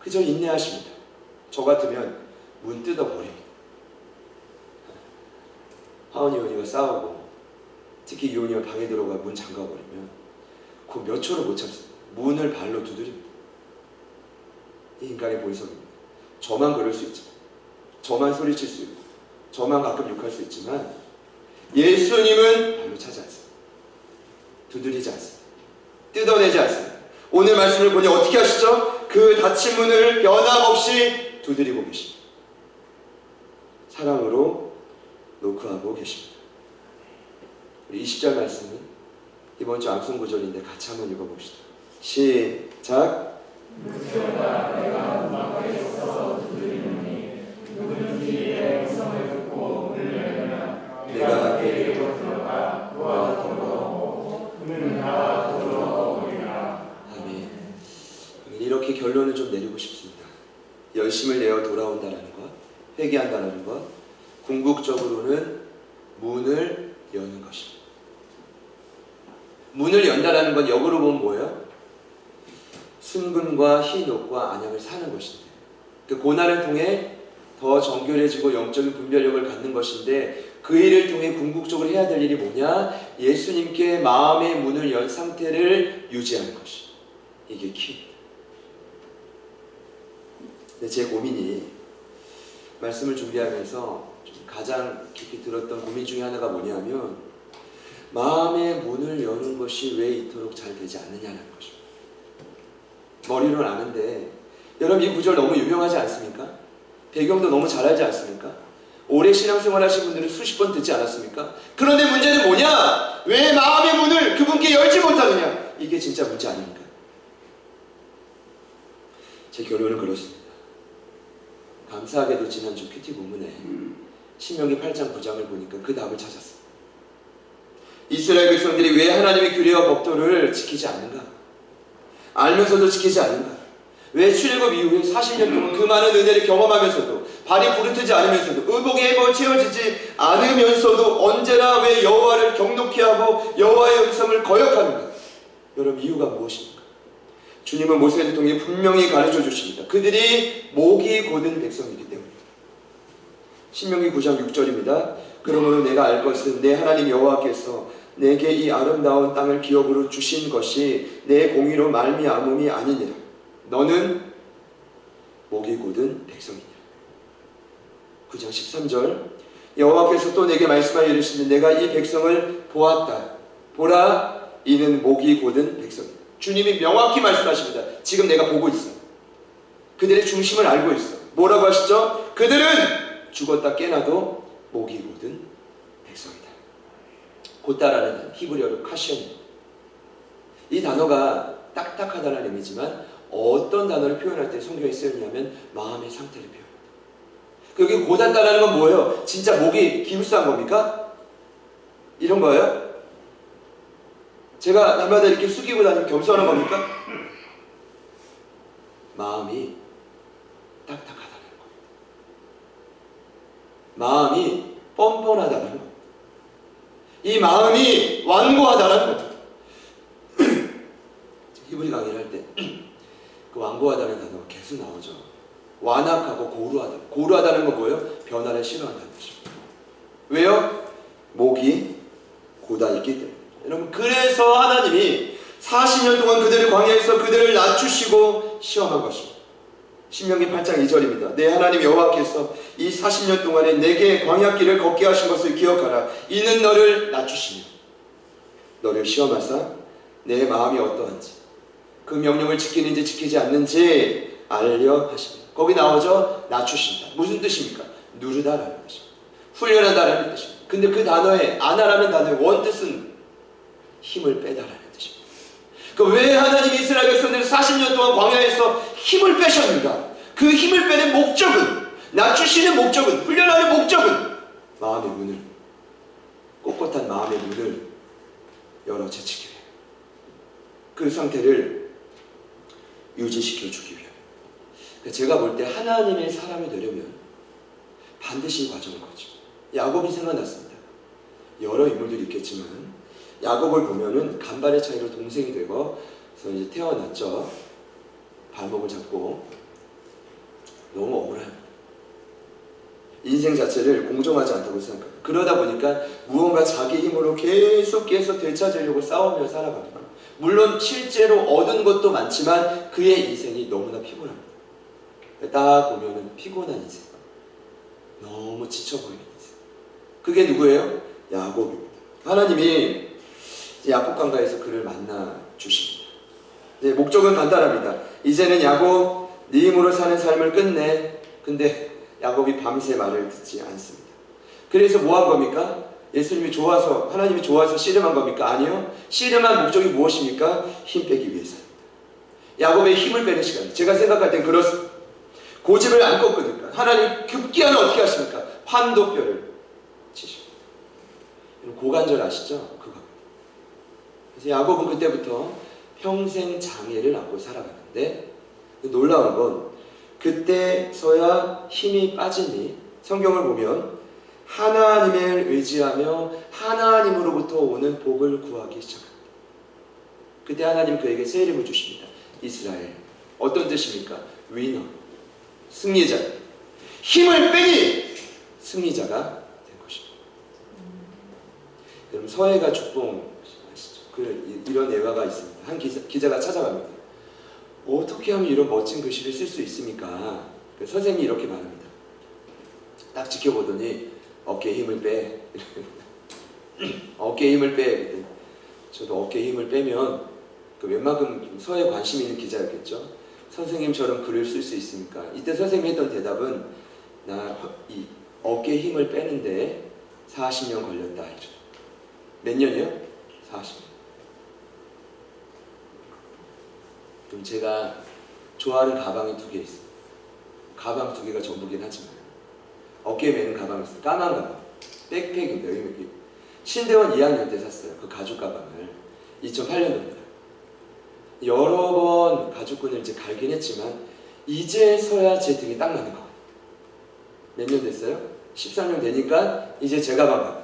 그저 인내하십니다. 저 같으면 문 뜯어버립니다. 하원이 이혼이가 싸우고 특히 이혼이가 방에 들어가 문 잠가버리면 그 몇 초를 못 참습니다. 문을 발로 두드립니다. 이 인간의 본성입니다. 저만 그럴 수 있지만, 저만 소리칠 수 있고, 저만 가끔 욕할 수 있지만 예수님은 발로 차지 않습니다. 두드리지 않습니다. 뜯어내지 않습니다. 오늘 말씀을 보니 어떻게 하시죠? 그 닫힌 문을 변함없이 두드리고 계십니다. 사랑으로 노크하고 계십니다. 우리 20절 말씀은 이번 주 암송 구절인데 같이 한번 읽어봅시다. 시작. 묻지어다 내가 음악에서 두드리노니 누구든지 내 음성을 듣고 문을 열면 내가 그에게로 들어가 그와 더불어 그는 나와 더불어 오리라. 아멘. 이렇게 결론을 좀 내리고 싶습니다. 열심을 내어 돌아온다는 것, 회개한다는 것, 궁극적으로는 문을 여는 것입니다. 문을 연다라는 건 역으로 보면 뭐예요? 순금과 희녹과 안약을 사는 것인데, 그 고난을 통해 더 정결해지고 영적인 분별력을 갖는 것인데, 그 일을 통해 궁극적으로 해야 될 일이 뭐냐? 예수님께 마음의 문을 연 상태를 유지하는 것이, 이게 키입니다. 근데 제 고민이 말씀을 준비하면서 좀 가장 깊이 들었던 고민 중에 하나가 뭐냐면, 마음의 문을 여는 것이 왜 이토록 잘 되지 않느냐는 것입니다. 머리로는 아는데, 여러분 이 구절 너무 유명하지 않습니까? 배경도 너무 잘 알지 않습니까? 오래 신앙생활 하신 분들은 수십 번 듣지 않았습니까? 그런데 문제는 뭐냐? 왜 마음의 문을 그분께 열지 못하느냐? 이게 진짜 문제 아닙니까? 제 결론은 그렇습니다. 감사하게도 지난주 큐티 본문에 신명기 8장 9장을 보니까 그 답을 찾았습니다. 이스라엘 백성들이 왜 하나님의 규례와 법도를 지키지 않는가? 알면서도 지키지 않는가? 왜 출애굽 이후에 40년 동안 그 많은 은혜를 경험하면서도, 발이 부르트지 않으면서도, 의복에 채워지지 않으면서도 언제나 왜 여호와를 경노케 하고 여호와의 음성을 거역하는가? 여러분 이유가 무엇입니까? 주님은 모세를 통해 분명히 가르쳐 주십니다. 그들이 목이 곧은 백성이기 때문입니다. 신명기 9장 6절입니다. 그러므로 내가 알 것은 내 하나님 여호와께서 내게 이 아름다운 땅을 기업으로 주신 것이 내 공의로 말미암음이 아니니라. 너는 목이 곧은 백성이니라. 9장 13절 여호와께서 또 내게 말씀하여 이르시되 내가 이 백성을 보았다. 보라, 이는 목이 곧은 백성이다. 주님이 명확히 말씀하십니다. 지금 내가 보고 있어. 그들의 중심을 알고 있어. 뭐라고 하시죠? 그들은 죽었다 깨나도 목이 곧은 백성이다. 곧다라는 히브리어로 카시언입니다. 이 단어가 딱딱하다는 의미지만 어떤 단어를 표현할 때 성경에 쓰였냐면 마음의 상태를 표현합니다. 여기 곧았다라는 건 뭐예요? 진짜 목이 기울스한 겁니까? 이런 거예요? 제가 날마다 이렇게 숙이고 다니면 겸손한 겁니까? 마음이 딱딱하다는 거예요. 마음이 뻔뻔하다는 거예요. 이 마음이 완고하다는 거죠. 히브리 강의를 할 때 그 완고하다는 단어가 계속 나오죠. 완악하고 고루하다. 고루하다는 건 뭐예요? 변화를 싫어한다는 것입니다. 왜요? 목이 고다 있기 때문에. 여러분 그래서 하나님이 40년 동안 그들을 광야에서 그들을 낮추시고 시험한 것입니다. 신명기 8장 2절입니다. 내 하나님 여호와께서 이 40년 동안에 내게 광야길을 걷게 하신 것을 기억하라. 이는 너를 낮추시며 너를 시험하사 내 마음이 어떠한지 그 명령을 지키는지 지키지 않는지 알려 하십니다. 거기 나오죠? 낮추신다. 무슨 뜻입니까? 누르다라는 뜻입니다. 훈련한다라는 뜻입니다. 근데 그 단어에 아나라는 단어의 원뜻은 힘을 빼다라는 뜻입니다. 왜 하나님이 이스라엘 백성들을 40년 동안 광야에서 힘을 빼셨는가? 그 힘을 빼는 목적은, 낮추시는 목적은, 훈련하는 목적은 마음의 문을, 꼿꼿한 마음의 문을 열어 제치기 위해 그 상태를 유지시켜 주기 위해. 그러니까 제가 볼 때 하나님의 사람이 되려면 반드시 과정을 거쳐. 야곱이 생각났습니다. 여러 인물들이 있겠지만 야곱을 보면은 간발의 차이로 동생이 되고 그래서 이제 태어났죠. 발목을 잡고 너무 억울합니다. 인생 자체를 공정하지 않다고 생각합니다. 그러다 보니까 무언가 자기 힘으로 계속 되찾으려고 싸우며 살아갑니다. 물론 실제로 얻은 것도 많지만 그의 인생이 너무나 피곤합니다. 딱 보면은 피곤한 인생, 너무 지쳐 보이는 인생. 그게 누구예요? 야곱입니다. 하나님이 야곱 강가에서 그를 만나 주십니다. 네, 목적은 간단합니다. 이제는 야곱, 네 힘으로 사는 삶을 끝내. 근데 야곱이 밤새 말을 듣지 않습니다. 그래서 뭐 한 겁니까? 예수님이 좋아서, 하나님이 좋아서 씨름한 겁니까? 아니요. 씨름한 목적이 무엇입니까? 힘 빼기 위해서입니다. 야곱의 힘을 빼는 시간. 제가 생각할 땐 그렇습니다. 고집을 안 꺾으니까 하나님 급기야는 어떻게 하십니까? 환도뼈를 치십니다. 고관절 아시죠? 그거. 그래서 야곱은 그때부터 평생 장애를 안고 살아가는데 놀라운 건 그때서야 힘이 빠지니 성경을 보면 하나님을 의지하며 하나님으로부터 오는 복을 구하기 시작합니다. 그때 하나님 그에게 새 이름을 주십니다. 이스라엘. 어떤 뜻입니까? 위너, 승리자. 힘을 빼니 승리자가 된 것입니다. 여러분 서해가 죽봉 아시죠? 이런 예화가 있습니다. 한 기자가 찾아갑니다. 어떻게 하면 이런 멋진 글씨를 쓸 수 있습니까? 선생님이 이렇게 말합니다. 딱 지켜보더니 어깨에 힘을 빼. 어깨에 힘을 빼. 저도 어깨에 힘을 빼면 웬만큼 서해에 관심 있는 기자였겠죠. 선생님처럼 글을 쓸 수 있습니까? 이때 선생님이 했던 대답은 나 이 어깨에 힘을 빼는데 40년 걸렸다. 몇 년이요? 40년. 그럼 제가 좋아하는 가방이 2개 있어요. 가방 2개가 전부긴 하지만 어깨에 매는 가방이 있어요. 까만 가방. 백팩인데 여기 신대원 2학년 때 샀어요. 그 가죽 가방을. 2008년도입니다. 여러 번 가죽끈을 이제 갈긴 했지만 이제서야 제 등에 딱 맞는 것 같아요. 몇 년 됐어요? 13년 되니까 이제 제 가방 같아요.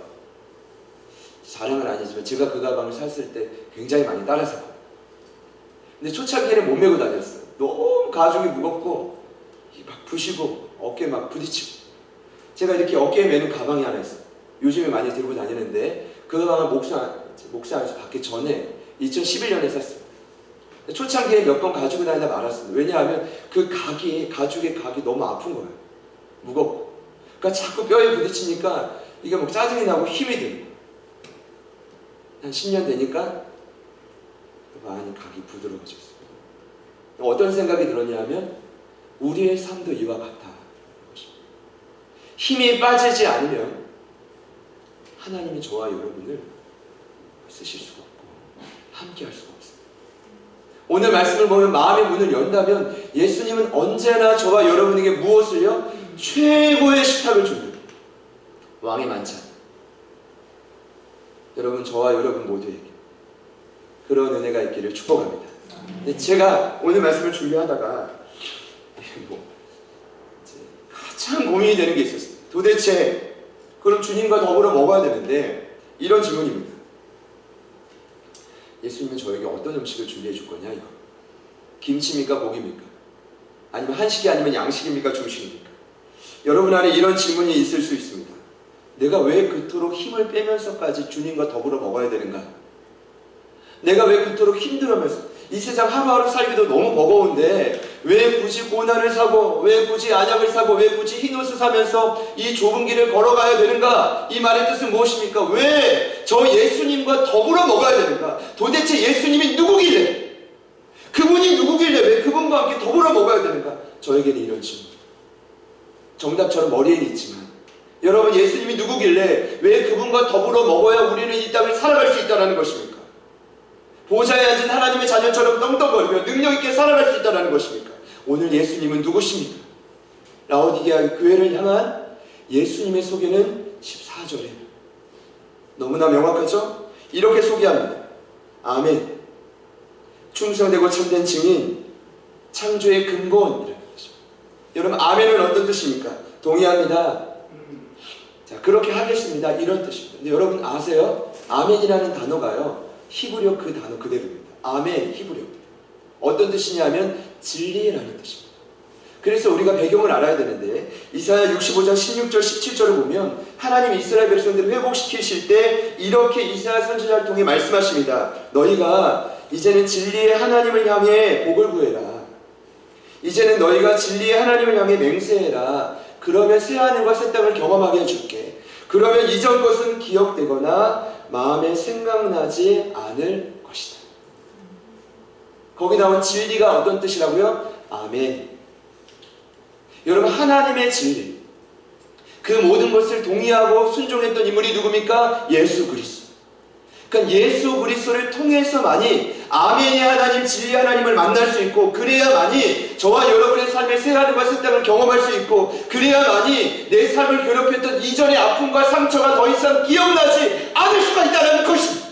자랑은 아니지만 제가 그 가방을 샀을 때 굉장히 많이 따라 샀거든요. 근데 초창기에는 못 메고 다녔어요. 너무 가죽이 무겁고 막 부시고 어깨에 막 부딪히고. 제가 이렇게 어깨에 매는 가방이 하나 있어요. 요즘에 많이 들고 다니는데 그 가방을 목사에서 받기 전에 2011년에 샀어요. 초창기에 몇 번 가지고 다니다 말았습니다. 왜냐하면 그 가죽의 각이 너무 아픈 거예요. 무겁고. 그러니까 자꾸 뼈에 부딪히니까 이게 뭐 짜증이 나고 힘이 드는 거예요. 한 10년 되니까 많이 각이 부드러워졌어요. 어떤 생각이 들었냐면 우리의 삶도 이와 같다. 힘이 빠지지 않으면 하나님이 저와 여러분을 쓰실 수가 없고 함께 할 수가 없습니다. 오늘 말씀을 보면 마음의 문을 연다면 예수님은 언제나 저와 여러분에게 무엇을요? 최고의 식탁을 줍니다. 왕의 만찬. 여러분 저와 여러분 모두에게 그런 은혜가 있기를 축복합니다. 근데 제가 오늘 말씀을 준비하다가 가장 고민이 되는 게 있었어요. 도대체 그럼 주님과 더불어 먹어야 되는데 이런 질문입니다. 예수님은 저에게 어떤 음식을 준비해 줄 거냐 이거. 김치입니까? 고기입니까? 아니면 한식이 아니면 양식입니까? 중식입니까? 여러분 안에 이런 질문이 있을 수 있습니다. 내가 왜 그토록 힘을 빼면서까지 주님과 더불어 먹어야 되는가? 내가 왜 그토록 힘들어하면서 이 세상 하루하루 살기도 너무 버거운데 왜 굳이 고난을 사고 왜 굳이 안약을 사고 왜 굳이 흰옷을 사면서 이 좁은 길을 걸어가야 되는가? 이 말의 뜻은 무엇입니까? 왜 저 예수님과 더불어 먹어야 되는가? 도대체 예수님이 누구길래? 그분이 누구길래 왜 그분과 함께 더불어 먹어야 되는가? 저에게는 이런 질문. 정답처럼 머리에는 있지만 여러분 예수님이 누구길래 왜 그분과 더불어 먹어야 우리는 이 땅을 살아갈 수 있다는 것입니까? 보좌에 앉은 하나님의 자녀처럼 떵떵거리며 능력있게 살아갈 수 있다는 것입니까? 오늘 예수님은 누구십니까? 라오디게아 교회를 향한 예수님의 소개는 14절에 너무나 명확하죠? 이렇게 소개합니다. 아멘. 충성되고 참된 증인, 창조의 근본이라는 것입니다. 여러분 아멘은 어떤 뜻입니까? 동의합니다. 자, 그렇게 하겠습니다. 이런 뜻입니다. 근데 여러분 아세요? 아멘이라는 단어가요, 히브리어 그 단어 그대로입니다. 아멘, 히브리어. 어떤 뜻이냐면 진리라는 뜻입니다. 그래서 우리가 배경을 알아야 되는데, 이사야 65장 16절 17절을 보면 하나님이 이스라엘 백성들을 회복시키실 때 이렇게 이사야 선지자를 통해 말씀하십니다. 너희가 이제는 진리의 하나님을 향해 복을 구해라. 이제는 너희가 진리의 하나님을 향해 맹세해라. 그러면 새 하늘과 새 땅을 경험하게 해줄게. 그러면 이전 것은 기억되거나 마음에 생각나지 않을 것이다. 거기 나온 진리가 어떤 뜻이라고요? 아멘. 여러분 하나님의 진리, 그 모든 것을 동의하고 순종했던 인물이 누굽니까? 예수 그리스도. 그러니까 예수 그리스도를 통해서만이 아멘의 하나님, 진리의 하나님을 만날 수 있고, 그래야만이 저와 여러분의 삶의 새 하늘과 새 땅을 경험할 수 있고, 그래야만이 내 삶을 괴롭혔던 이전의 아픔과 상처가 더 이상 기억나지 않을 수가 있다는 것입니다.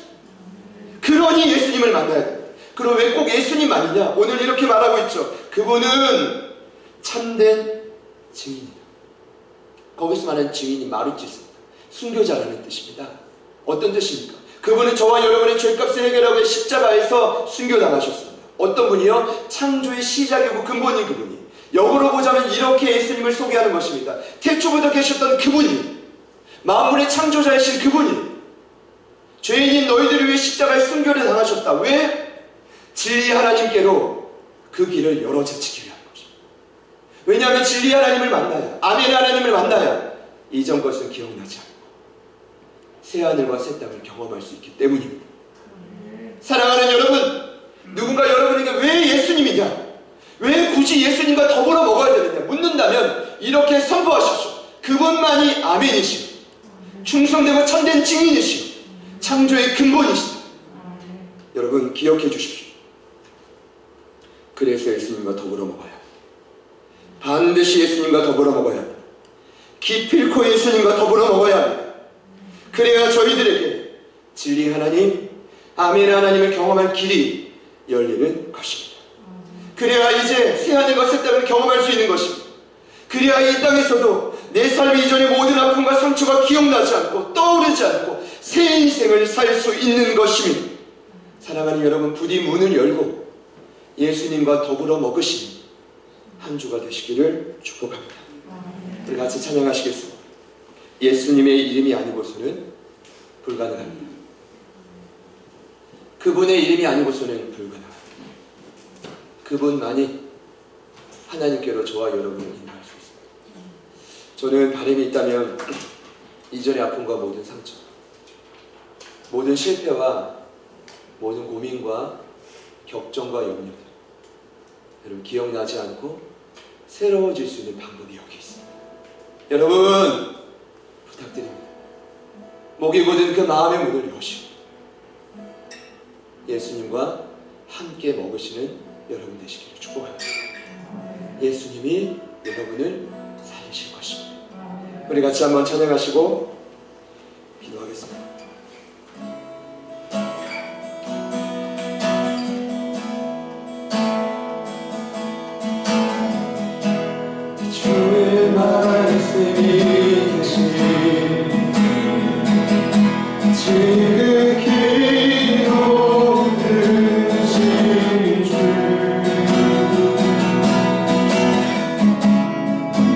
그러니 예수님을 만나야 됩니다. 그럼 왜 꼭 예수님만이냐? 오늘 이렇게 말하고 있죠. 그분은 참된 증인이다. 거기서 말하는 증인이 마루티스입니다. 순교자라는 뜻입니다. 어떤 뜻입니까? 그분은 저와 여러분의 죄값을 해결하고 십자가에서 순교당하셨습니다. 어떤 분이요? 창조의 시작이고 근본인 그분이. 역으로 보자면 이렇게 예수님을 소개하는 것입니다. 태초부터 계셨던 그분이, 만물의 창조자이신 그분이 죄인인 너희들을 위해 십자가에 순교를 당하셨다. 왜? 진리의 하나님께로 그 길을 열어제치기 위한 것입니다. 왜냐하면 진리의 하나님을 만나야, 아멘의 하나님을 만나야 이전 것은 기억나지 않고 새하늘과 새 땅을 경험할 수 있기 때문입니다. 사랑하는 여러분, 누군가 여러분에게 왜 예수님이냐, 왜 굳이 예수님과 더불어 먹어야 되느냐 묻는다면 이렇게 선포하십시오. 그분만이 아멘이시고 충성되고 참된 증인이시고 창조의 근본이시다. 여러분 기억해 주십시오. 그래서 예수님과 더불어 먹어야 합니다. 반드시 예수님과 더불어 먹어야 합니다. 기필코 예수님과 더불어 먹어야 합니다. 그래야 저희들에게 진리 하나님, 아멘 하나님을 경험할 길이 열리는 것입니다. 그래야 이제 새하늘과 새 땅을 경험할 수 있는 것입니다. 그래야 이 땅에서도 내 삶 이전의 모든 아픔과 상처가 기억나지 않고 떠오르지 않고 새 인생을 살 수 있는 것입니다. 사랑하는 여러분, 부디 문을 열고 예수님과 더불어 먹으시는 한 주가 되시기를 축복합니다. 우리 같이 찬양하시겠습니다. 예수님의 이름이 아니고서는 불가능합니다. 그분의 이름이 아니고서는 불가능합니다. 그분만이 하나님께로 저와 여러분을 인도할 수 있습니다. 저는 바람이 있다면 이전의 아픔과 모든 상처, 모든 실패와 모든 고민과 격정과 염려들, 여러분 기억나지 않고 새로워질 수 있는 방법이 여기 있습니다. 여러분 부탁드립니다. 목이 곧은 그 마음의 문을 여시고 예수님과 함께 먹으시는 여러분 되시기를 축복합니다. 예수님이 여러분을 살리실 것입니다. 우리 같이 한번 찬양하시고 기도하겠습니다. 주의 말씀이 지극히 높으신 주,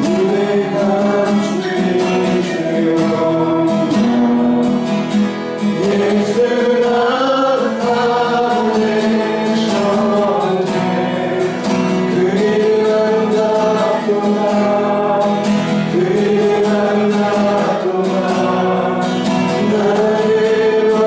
무대한 주의 주여 예수 나타내셨네. 그의 아름답도다, 그의 아름답도다. 나의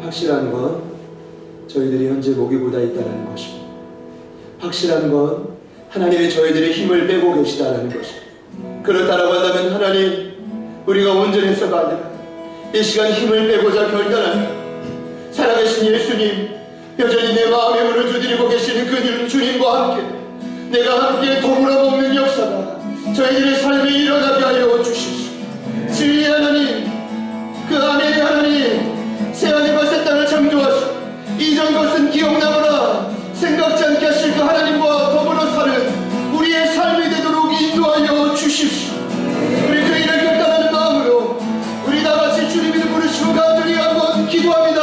확실한 건 저희들이 현재 목이보다 있다는 것이고, 확실한 건 하나님이 저희들의 힘을 빼고 계시다는 것이고, 그렇다라고 한다면 하나님, 우리가 온전해서가 아니라 이 시간 힘을 빼고자 결단합니다. 살아계신 예수님, 여전히 내 마음의 문을 두드리고 계시는 그 주님과 함께 내가 함께 더불어 먹는 역사가 저희들의 삶에 일어나게 하여 주십시오. 진리의 하나님, 그 안에 하나님, 새하늘과 새 땅을 창조하시고 이전 것은 기억나거나 생각지 않게 하실 그 하나님과 더불어 사는 우리의 삶이 되도록 인도하여 주십시오. 우리 그 일을 결단하는 마음으로 우리 다같이 주님 이름 부르시고 간절히 한번 기도합니다.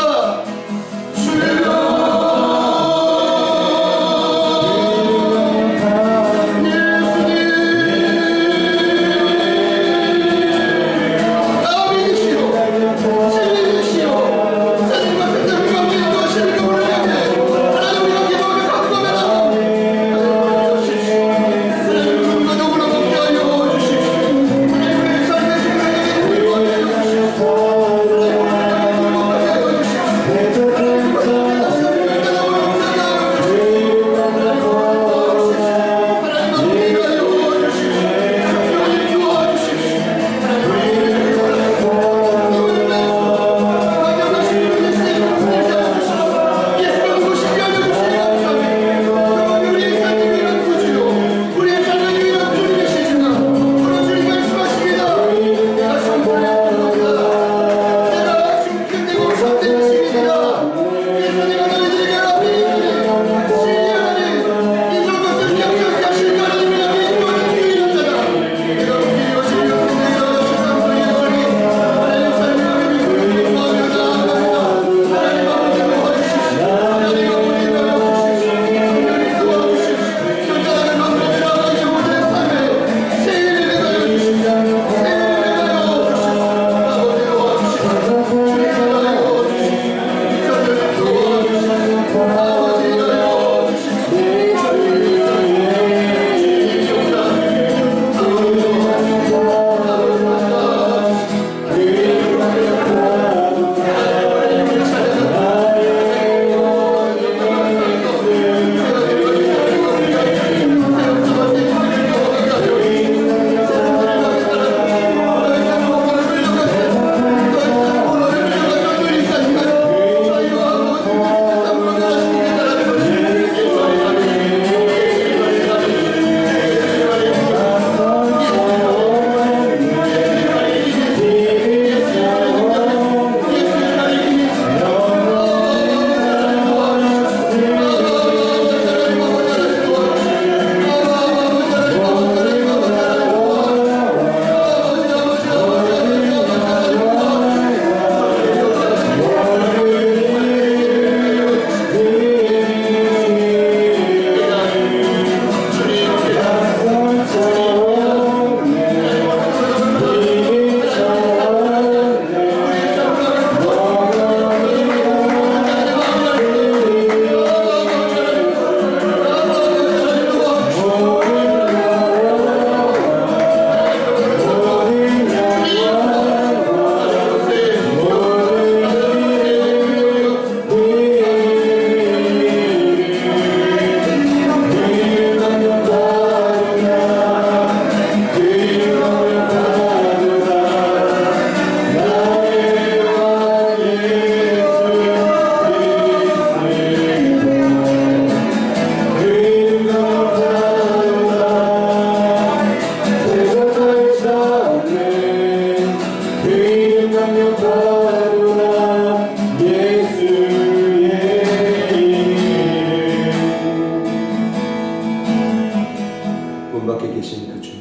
주여,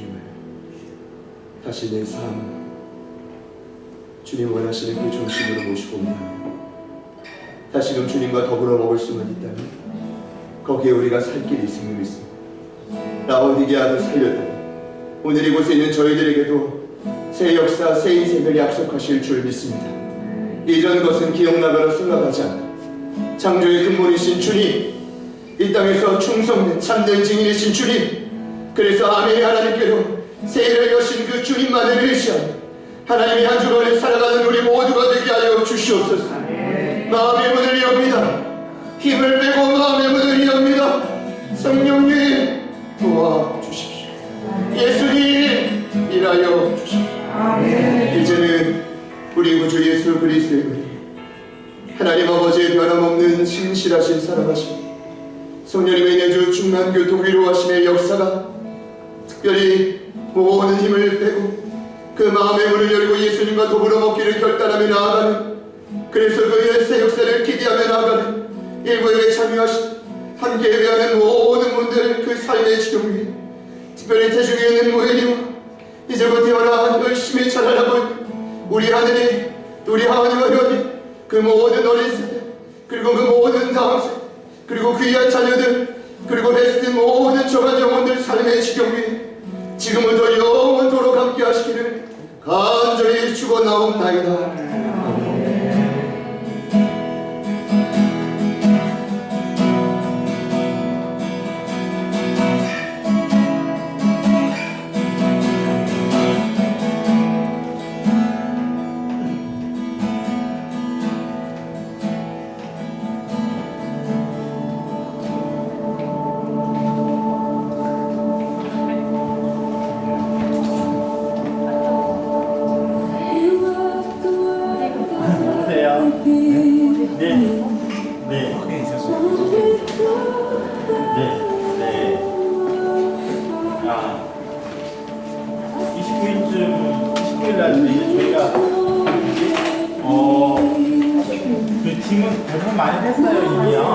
다시 내 삶, 주님 원하시는 그 중심으로 모시고 옵니다. 다시금 주님과 더불어 먹을 수만 있다면 거기에 우리가 살 길이 있음을 믿습니다. 라오디게아도 살렸다니 오늘 이곳에 있는 저희들에게도 새 역사, 새 인생을 약속하실 줄 믿습니다. 이전 것은 기억나거나 생각하지 않고 창조의 근본이신 주님, 이 땅에서 충성된 참된 증인이신 주님, 그래서 아멘의 하나님께로 새 일을 여신 그 주님만을 의지하며 하나님의 한 주간을 살아가는 우리 모두가 되게 하여 주시옵소서. 마음의 문을 엽니다. 힘을 빼고 마음의 문을 엽니다. 성령님 도와주십시오. 예수님 일하여 주십시오. 이제는 우리 구주 예수 그리스도의 은혜, 하나님 아버지의 변함없는 신실하신 사랑하심, 성령님의 내주 충만교통 위로하심의 역사가 특별히 모든 힘을 빼고 그 마음의 문을 열고 예수님과 더불어 먹기를 결단하며 나아가는, 그래서 그의 새 역사를 기대하며 나아가는 일부에 참여하신 함께 예배하는 모든 분들, 그 삶의 지경 위에 특별히 대중에 있는 모여니와 이제부터 태어나 열심히 자라나고 있는 우리 하늘이, 우리 하나님과 회원님, 그 모든 어린 세대, 그리고 그 모든 다음 세대, 그리고 귀한 자녀들, 그리고 베스트 모든 저간 영혼들 삶의 지경 위에 지금부터 영원토록 함께 하시기를 간절히 축원하옵나이다. 짐은 대부분 많이 했어요, 이미요.